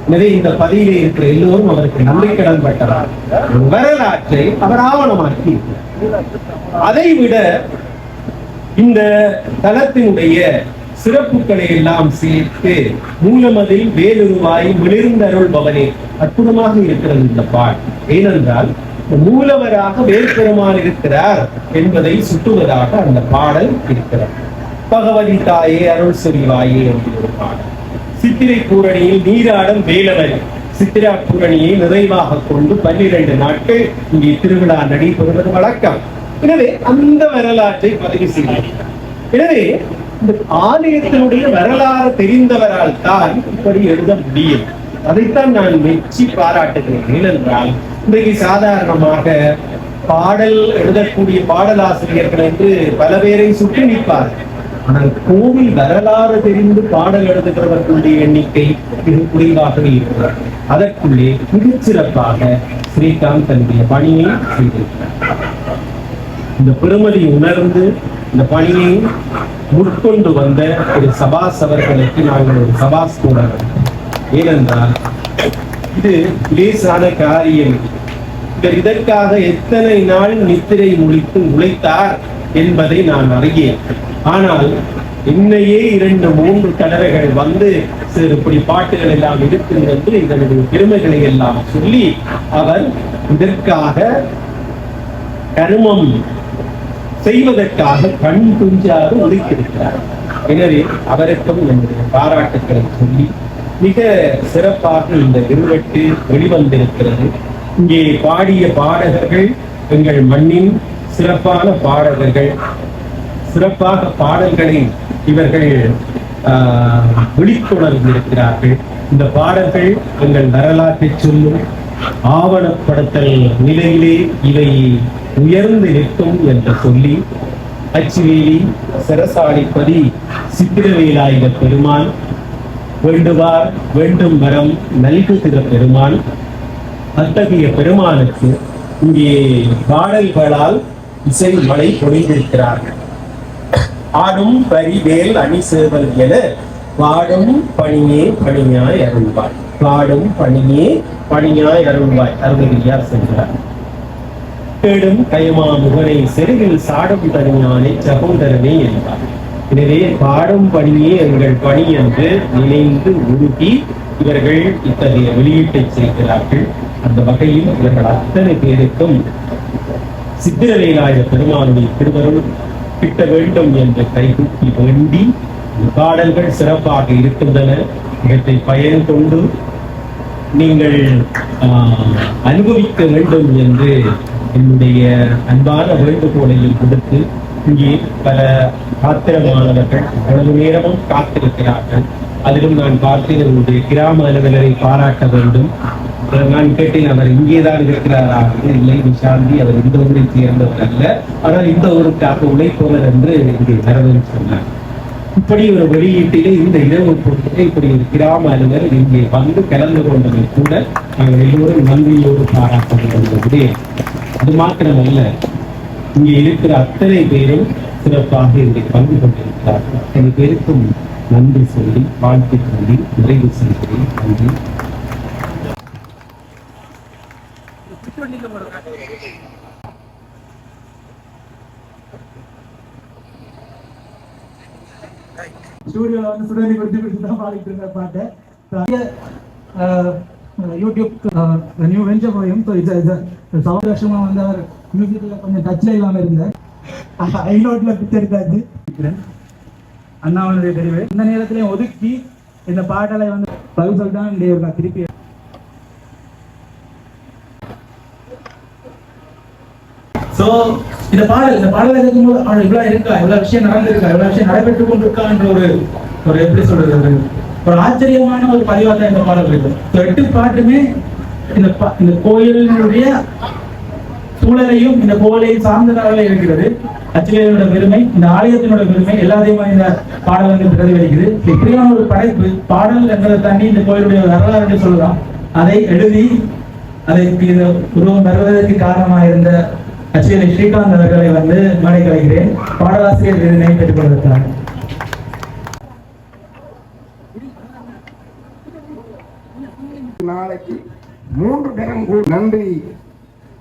எனவே இந்த பதிவிலே இருக்கிற எல்லோரும் அவருக்கு நம்பிக்கைடன் பட்டதால் ஒரு வரலாற்றை அவர் ஆவணமாக்கி. அதை விட இந்த தலத்தினுடைய சிறப்புகளை எல்லாம் சேர்த்து மூலமதில் வேலுருவாய் மிளிர்ந்தருள் பவனே அற்புதமாக இருக்கிறது இந்த பாடல். ஏனென்றால் மூலவராக வேற்பெருமான் இருக்கிறார் என்பதை சுட்டுவதாக அந்த பாடல் இருக்கிறார். பகவதி தாயே அருள் சொரிவாயே என்ற ஒரு பாடல். சித்திரை பூரணியில் நீராடும் வேலவர் சித்திரா பூரணியை நிறைவாக கொண்டு 12 நாட்கள் இங்கே திருவிழா நடைபெறுவது வழக்கம். எனவே அந்த வரலாற்றை பதிவு செய்கிறார். எனவே இந்த ஆலயத்தினுடைய வரலாறு தெரிந்தவரால் தான் இப்படி எழுத முடியும். அதைத்தான் நான் மெச்சி பாராட்டுகிறேன். ஏனென்றால் இன்றைக்கு சாதாரணமாக பாடல் எழுதக்கூடிய பாடலாசிரியர்கள் என்று பல பேரை சுற்றி நிற்பார்கள். ஆனால் கோவில் வரலாறு தெரிந்து பாடல் எழுதுகிறவர்களுடைய எண்ணிக்கை மிக குறைவாகவே இருக்கிறார். அதற்குள்ளே மிகச்சிறப்பாக ஸ்ரீகாந்த் தன்னுடைய பணியை செய்திருக்கிறார். இந்த பெருமதி உணர்ந்து இந்த பணியை முற்கொண்டு வந்த ஒரு சபாஸ் அவர்களுக்கு நாங்கள் ஒரு சபாஸ் கூட. ஏனென்றால் இது லேசான காரியம். இதற்காக எத்தனை நாள் நித்திரை முடித்து உழைத்தார் என்பதை நான் அறியேன். ஆனால் என்னையே 2-3 தடவைகள் வந்து இப்படி பாட்டுகள் எல்லாம் இருக்கின்றது, இதனுடைய பெருமைகளை எல்லாம் சொல்லி அவர் இதற்காக கருமம் செய்வதற்காக கண் துஞ்சாது உழைத்திருக்கிறார். எனவே அவருக்கும் என்னுடைய பாராட்டுக்களை சொல்லி மிக சிறப்பாக இந்த விருவெட்டு வெளிவந்திருக்கிறது. இங்கே பாடிய பாடகர்கள் எங்கள் மண்ணின் சிறப்பான பாடகர்கள். சிறப்பாக பாடல்களை இவர்கள் விழிப்புணர்ந்திருக்கிறார்கள். இந்த பாடல்கள் எங்கள் வரலாற்றை சொல்லும் ஆவணப்படுத்தல் நிலையிலே இவை உயர்ந்து நிற்கும் என்று சொல்லி அச்சுவேலி சிரசாலிப்பதி சித்திரவேலாயுத பெருமான் வேண்டுவார் வேண்டும் வரம் நல்குகிற பெருமான், அத்தகைய பெருமானுக்கு இங்கே பாடல்களால் இசை மழை பொழிந்திருக்கிறார்கள். ஆடும் பரிவேல் அணி சேவல் என பாடும் பணியே பணியாய் அருள்வாய், பாடும் பணியே பணியாய் அருள்வாய் அருள்வார் சென்றார். கேடும் கயமா முகனை செருவில் சாடும் தனியானை சகோதரனே என்பார். எனவே பாடும் பணியே எங்கள் பணி என்று நினைந்து உருகி இவர்கள் இத்தகைய வெளியீட்டை செய்கிறார்கள். அந்த வகையில் இவர்கள் அத்தனை பேருக்கும் சித்திரவேலாயுத பெருமானுடைய திருவருள் கிட்ட வேண்டும் என்று கைகூப்பி வேண்டி பாடல்கள் சிறப்பாக இருக்கின்றன. இவற்றை பயன் கொண்டு நீங்கள் அனுபவிக்க வேண்டும் என்று என்னுடைய அன்பான வேண்டுகோளையும் கொடுத்து, இங்கே பல காத்திரமானவர்கள் அவ்வளவு நேரமும் காத்திருக்கிறார்கள். அதிலும் நான் பார்த்தேன் என்னுடைய கிராம அலுவலரை பாராட்ட வேண்டும். நான் கேட்டேன், அவர் இங்கேதான் இருக்கிறாரா? இல்லை விஷாந்தி, அவர் இந்த ஊரை சேர்ந்தவர் அல்ல, ஆனால் இந்த ஊருக்காக உழைப்பவர் என்று இங்கே வரவேற்று சொன்னார். இப்படி ஒரு வெளியீட்டிலே இந்த இரவு பொழுது இப்படி ஒரு கிராம அலுவலர் இங்கே வந்து கலந்து கொண்டதை கூட நாங்கள் எல்லோரும் நன்றியோடு பாராட்ட வேண்டும். அது மாத்திரமல்ல, இங்கே இருக்கிற அத்தனை பேரும் சிறப்பாக இங்கே பங்கு கொண்டிருக்கிறார்கள். அத்தனை பேருக்கும் நன்றி சொல்லி வாழ்த்து சொல்லி நிறைவு செய்கிறேன். நன்றி. ஸ்டூடியோல வந்து சுடனி கொடுத்து தான் பாடிட்டு இருந்த பாட்டு YouTube new venture for him. So இது சவுண்ட் வருஷமா வந்து அவர் மியூசிக்கில் கொஞ்சம் டச்சில் இல்லாமல் இருந்தார். ஐநோட்டில் பிக்சர் எடுத்தாச்சு அண்ணாவுடைய தெரிவு. இந்த நேரத்திலையும் ஒதுக்கி இந்த பாட்டலை வந்து பதில் சொல்லிட்டான் இந்த திருப்பி. ஸோ இந்த பாடலை கேட்கும்போது அவன் இவ்வளவு இருக்கா, இவ்வளவு விஷயம் நடந்திருக்கா, இவ்வளவு விஷயம் நடைபெற்றுக் கொண்டிருக்கான்ற ஒரு எப்படி சொல்றது, ஒரு ஆச்சரியமான ஒரு பதிவாக தான் இந்த பாடல் இருக்கு. 8 பாட்டுமே இந்த கோயிலினுடைய சூழலையும் இந்த கோயிலையும் சார்ந்ததாக இருக்கிறது. அச்சுவேலியோட பெருமை, இந்த ஆலயத்தினோட பெருமை எல்லாத்தையுமே இந்த பாடல் வந்து பிரதிபலிக்குது. இப்படியான ஒரு படைப்பு பாடல் என்பதை தாண்டி இந்த கோயிலுடைய வரலாறு சொல்லலாம். அதை எழுதி அதற்கு இந்த உருவம் வருவதற்கு காரணமாக இருந்த அச்சுவேலி ஸ்ரீகாந்த் அவர்களை வந்து மேடை கலைக்கிறேன். பாடலாசிரியர் விருதினை பெற்றுக் கொண்டிருக்கிறார். நாளைக்கு 3 நேரம் நன்றி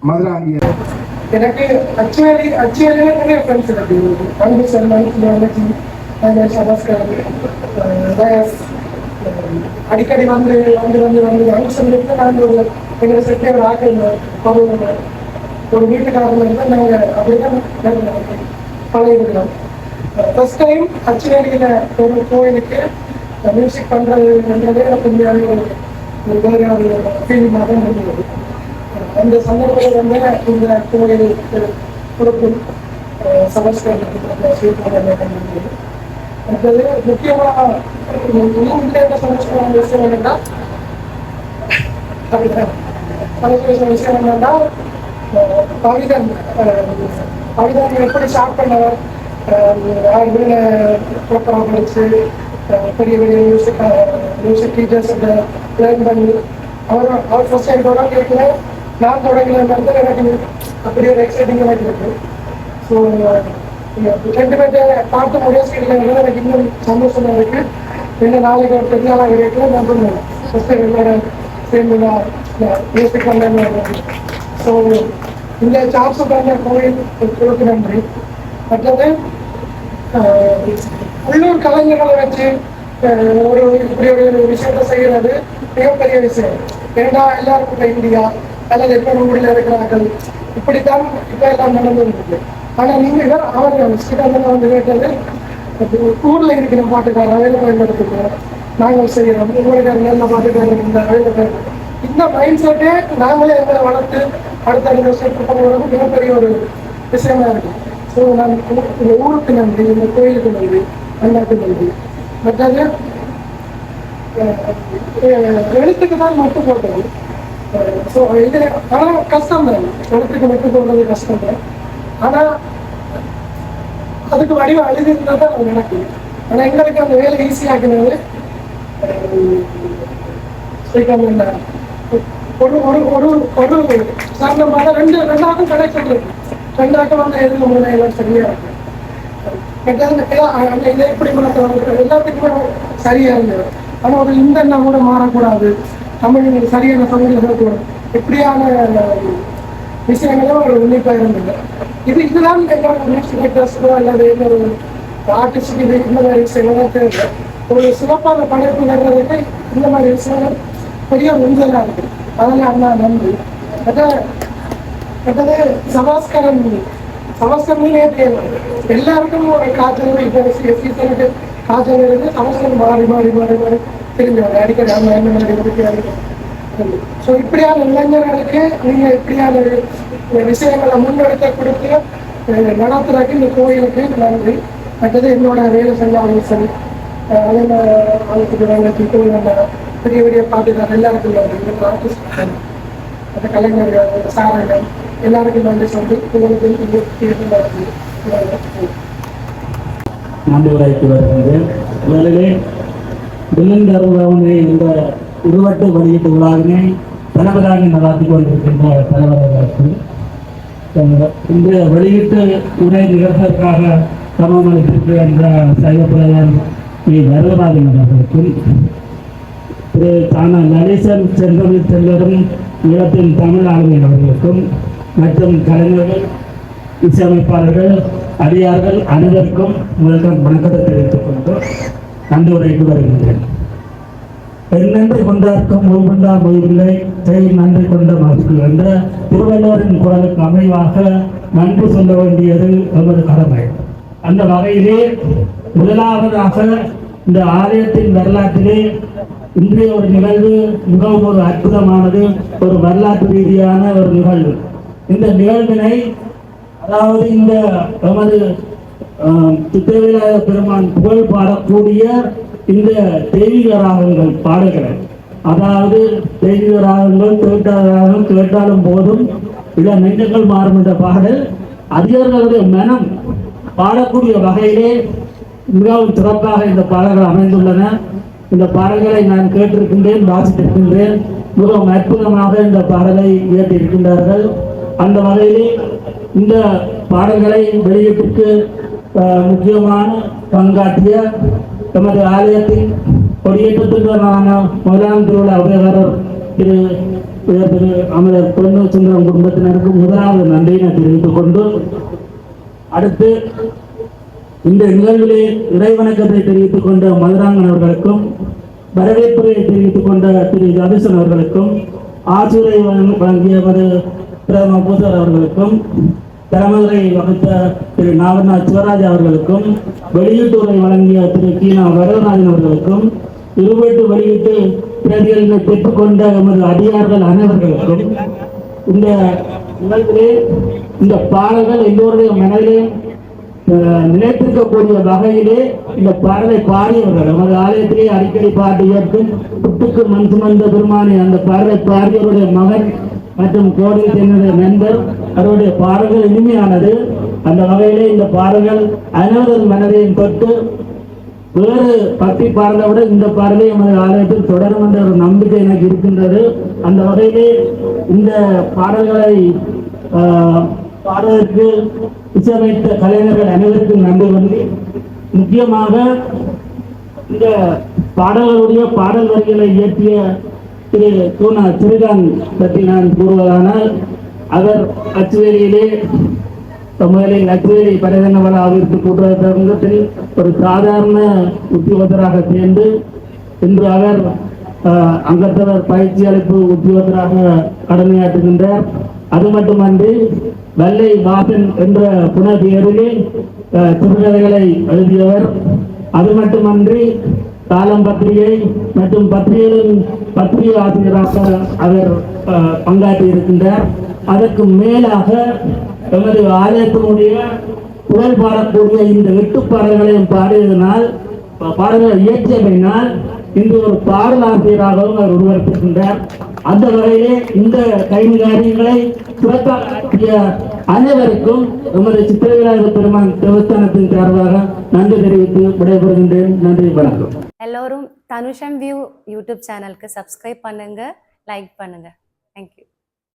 மதுராங்கியர். எனக்கு அச்சுவேலியே நிறைய ஃப்ரெண்ட்ஸ் இருக்கு. அன்பு செல்வன், அடிக்கடி வந்து வந்து வந்து வந்து அனுசரித்து நாங்கள் எங்களை செட்டே ஒரு ஆக்கள் ஒரு வீட்டுக்காரங்க இருந்தால் நாங்கள் அப்படிதான் பழகிருக்கிறோம். ஃபர்ஸ்ட் டைம் அச்சுவேலியில ஒரு கோயிலுக்கு மியூசிக் பண்றதுன்றதே கொஞ்சம் ஒரு ஃபீலிங்காக தான் இருந்தது. அந்த சந்தர்ப்பத்தில் வந்து இந்த கோயில் பொறுப்பு சமஸ்கிருதம் அடுத்தது முக்கியமாக என்ன சமஸ்கிருதம் விஷயம் என்னன்னா கவிதை விஷயம் என்னன்னா கவிதன் எப்படி ஸ்டார்ட் பண்ணவர் ப்ரோக்ராம் படிச்சு பெரிய பெரிய மியூசிக் டீச்சர்ஸ் லேர்ன் பண்ணி அவர் ஃபர்ஸ்ட் டைம் தொடங்கல நான் தொடங்கலன்றது எனக்கு அப்படி ஒரு எக்ஸைட்டிங்காக இருக்கு. ஸோ ரெண்டு பேர்ட்ட பார்த்து முடியாது எனக்கு இன்னும் சந்தோஷமா இருக்கு. ரெண்டு நாளைக்கு ஒரு பெருநாளாக கிடைக்கல நான் பண்ணுவேன் ஃபர்ஸ்ட் என்னோட சேர்ந்து நான் மியூசிக் பண்ணேன். ஸோ இந்த சாப்ஸ் பண்ண கோயில் நன்றி. மற்றது உள்ளூர் கலைஞர்களை வச்சு ஒரு இப்படி ஒரு விஷயத்த செய்யறது மிகப்பெரிய விஷயம். ஏன்னா எல்லாருக்கும் இந்தியா அல்லது எப்ப ஊரில் இருக்கிறார்கள் இப்படித்தான் இப்ப எல்லாம் நடந்து இருக்கு. ஆனா நீங்க அவர்கள் ஸ்ரீகாந்தன் வந்து கேட்டது ஊர்ல இருக்கிற பாட்டுக்காரர் வேலை பயன்படுத்துகிறோம், நாங்கள் செய்யறோம், உங்களுக்கு நல்ல பாட்டுக்காரர் இந்த மைண்ட் செட்டே நாங்களே எங்களை வளர்த்து அடுத்த ஸ்டெப் பண்ணுறது மிகப்பெரிய ஒரு விஷயமா இருக்கு. ஸோ நான் இந்த ஊருக்கு நன்றி, இந்த கோயிலுக்கு நன்றி, அண்ணாக்கு நன்றி. மற்றது எழுத்துக்கு தான் மட்டும் போட்டது. ஸோ இது ஆனால் கஷ்டம் தான், எழுத்துக்கு மட்டும் போடுறது கஷ்டம் தான். ஆனால் அதுக்கு வடிவம் அழுதுன்னா தான் அது நடக்கும். ஆனால் எங்களுக்கு அந்த வேலை ஈஸியாக்குனது ஸ்ரீகாந்த் ஒரு ஒரு ஒரு ஒரு சார்ந்தமாக ரெண்டாக்கும் கனெக்ஷன் இருக்கு. ரெண்டாக்கும் வந்து எதுவும் முன்னே எல்லாம் சரியா இருக்கு. இதை எப்படி மாற்ற எல்லாத்துக்குமே சரியா இருந்தது. ஆனால் ஒரு இந்த எண்ணம் கூட மாறக்கூடாது, தமிழ் சரியான தமிழ் இருக்கக்கூடாது, இப்படியான விஷயங்களும் ஒரு உன்னிப்பாக இருந்தது. இதுதான் எங்களோட மியூசிக் அல்லது ஒரு ஆர்டிஸ்டுக்கு இது இந்த மாதிரி விஷயங்கள்லாம் தேவை. ஒரு சிறப்பான படைப்பு வர்றதுக்கு இந்த மாதிரி விஷயங்கள் பெரிய உந்துதலாக இருக்கு. அதனால அண்ணா நன்றி. மற்றது சமஸ்கரமே எல்லாருக்கும் ஒரு காய்ச்சல் இப்போ சீசனுக்கு காய்ச்சல் இருந்து சமஸ்கரம் மாறி மாறி மாறி மாறி தெரிஞ்சவங்க அடிக்கடி அந்த என்ன மாதிரி. ஸோ இப்படியான இளைஞர்களுக்கு நீங்கள் இப்படியான விஷயங்களை முன்னெடுத்த கொடுத்து நடத்துறதுக்கு இந்த கோயிலுக்கு நன்றி. மற்றது என்னோட வேலை செஞ்சாலும் சரி, அதே மாதிரி கோயில் பெரிய பெரிய பாட்டுகள் எல்லாருக்கும் நன்றி. ஆர்டிஸ்ட் அந்த கலைஞர்கள் சாரங்கள் எல்லாருக்கும் நன்றி சொல்லி உங்களுக்கு நன்றி உரைக்கு வருகின்றேன். முதலிலே வில்லந்தருவனை இந்த உருவட்டு வெளியீட்டு விழாவினை தலைவராக நடாத்தி கொண்டிருக்கின்ற தலைவர்களுக்கு இந்த வெளியீட்டு உரை நிகழ்வதற்காக சமமளித்திருக்கிற என்ற சைவ புலவர் வரதராஜன் அவர்களுக்கும் திரு நடேசன் செந்தமிழ் செல்வரும் ஈழத்தின் தமிழ் ஆளுநர் அவர்களுக்கும் மற்றும் கலைஞர்கள், இசையமைப்பாளர்கள், அடியார்கள் அனைவருக்கும் முதல்கள் வணக்கத்தை தெரிவித்துக் கொண்டு நன்றி உரைக்கு வருகின்றேன். நன்றி கொண்டார்க்கும் மொழிபண்டா மொழிவில்லை செய் நன்றி கொண்ட மக்கு என்ற திருவள்ளுவரின் குரலுக்கு அமைவாக நன்றி சொல்ல வேண்டியது நமது கடமை. அந்த வகையிலே முதலாவதாக இந்த ஆலயத்தின் வரலாற்றிலே இன்றைய ஒரு நிகழ்வு மிகவும் ஒரு அற்புதமானது, ஒரு வரலாற்று ரீதியான ஒரு நிகழ்வு. இந்த நிகழ்வினை அதாவது இந்த நமது சித்திரவிநாயக பெருமான் புகழ் பாடக்கூடிய இந்த தெய்வீக ராகங்கள் பாடல்களை, அதாவது தெய்வீக ராகங்கள் கேட்டாலும் போதும் இள நெஞ்சங்கள் மாறும் என்ற பாடல் அதிகாரிகளுடைய மனம் பாடக்கூடிய வகையிலே மிகவும் சிறப்பாக இந்த பாடல்கள் அமைந்துள்ளன. இந்த பாடல்களை நான் கேட்டிருக்கின்றேன், வாசித்திருக்கின்றேன். மிகவும் அற்புதமாக இந்த பாடலை இயற்றியிருக்கின்றார்கள். அந்த வகையிலே இந்த பாடல்களை வெளியீட்டுக்கு முக்கியமான பங்காற்றிய நமது ஆலயத்தின் கொடியேற்றத்துக்கான முதலாம் திருவிழா உபயோகர் திரு அமரர் பொன்னு சுந்தரம் குடும்பத்தினருக்கு முதலாவது நன்றியினை தெரிவித்துக் கொண்டு, அடுத்து இந்த நிகழ்விலே இறைவணக்கத்தை தெரிவித்துக் கொண்ட மதுராங்கன் அவர்களுக்கும், வரவேற்புரை தெரிவித்துக் கொண்ட திரு ஜபிசன் அவர்களுக்கும், ஆசிரியை வழங்கிய பிரதம பூசர் அவர்களுக்கும், தலைமுறை வகுத்த திரு நாவநாத் சிவராஜ் அவர்களுக்கும், வெளியீட்டுரை வழங்கிய திரு கீனா வரதராஜன் அவர்களுக்கும், இருவட்டு வெளியீட்டு பிரதிகளை பெற்றுக்கொண்ட எமது அடியார்கள் அனைவர்களுக்கும், இந்த நிகழ்விலே இந்த பாடல்கள் எல்லோருடைய மனதிலே நிலைத்திருக்கக்கூடிய வகையிலே இந்த பாடலை பாடியவர்கள் நமது ஆலயத்திலே அடிக்கடி பாடியவர்கள் புட்டுக்கு மண் சுமந்த பெருமானே அந்த பாடலை பாடியவருடைய மகன் மற்றும் கோடியில் சென்ற நண்பர் அவருடைய பாடல்கள் இனிமையானது. அந்த வகையிலே இந்த பாடல்கள் அனைவரது மனதையும் தொட்டு வேறு பக்தி பாடலை விட இந்த பாடலை நமது ஆலயத்தில் தொடரும் என்ற ஒரு நம்பிக்கை எனக்கு இருக்கின்றது. அந்த வகையிலே இந்த பாடல்களை பாடுவதற்கு இசையமைத்த கலைஞர்கள் அனைவருக்கும் நன்றி கூறி, முக்கியமாக இந்த பாடல்களுடைய பாடல் வரிகளை இயற்றிய திரு தூணா சிறுகான் பற்றி நான் கூறுவதானால், அவர் அச்சுவேலியிலே முதலில் அச்சுவேலி பரிதன விழாவிற்கு கூட்டுறவத்தில் ஒரு சாதாரண உத்தியோகத்தராக சேர்ந்து இன்று அவர் அங்கத்தவர் பயிற்சி அளிப்பு உத்தியோகத்தராக கடமையாற்றுகின்றார். அது மட்டுமன்றி வல்லை வாசன் என்ற புனபெயரிலே சிறுகதைகளை எழுதியவர். அது மட்டுமன்றி காலம் பத்திரிகை மற்றும் பத்திரிகை ஆசிரியராக அவர் பங்காற்றி இருக்கின்றார். அதற்கு மேலாக எமது ஆலயத்தினுடைய புகழ் பாடக்கூடிய இந்த 8 பாடல்களையும் பாடியதனால், பாடல்களை இயற்றியமையினால் இன்று ஒரு பாடலாசிரியராகவும் அவர் உருவெடுத்திருக்கின்றார். அந்த வகையிலே இந்த கைகாரியங்களை சிறப்பாக அனைவருக்கும் எமது சித்திரவிநாயகர் பெருமான் தேவஸ்தானத்தின் சார்பாக நன்றி தெரிவித்து விடைபெறுகின்றேன். நன்றி, வணக்கம். எல்லோரும் தனுஷம் வியூ யூடியூப் சேனலுக்கு சப்ஸ்கிரைப் பண்ணுங்க, லைக் பண்ணுங்க. தேங்க்யூ.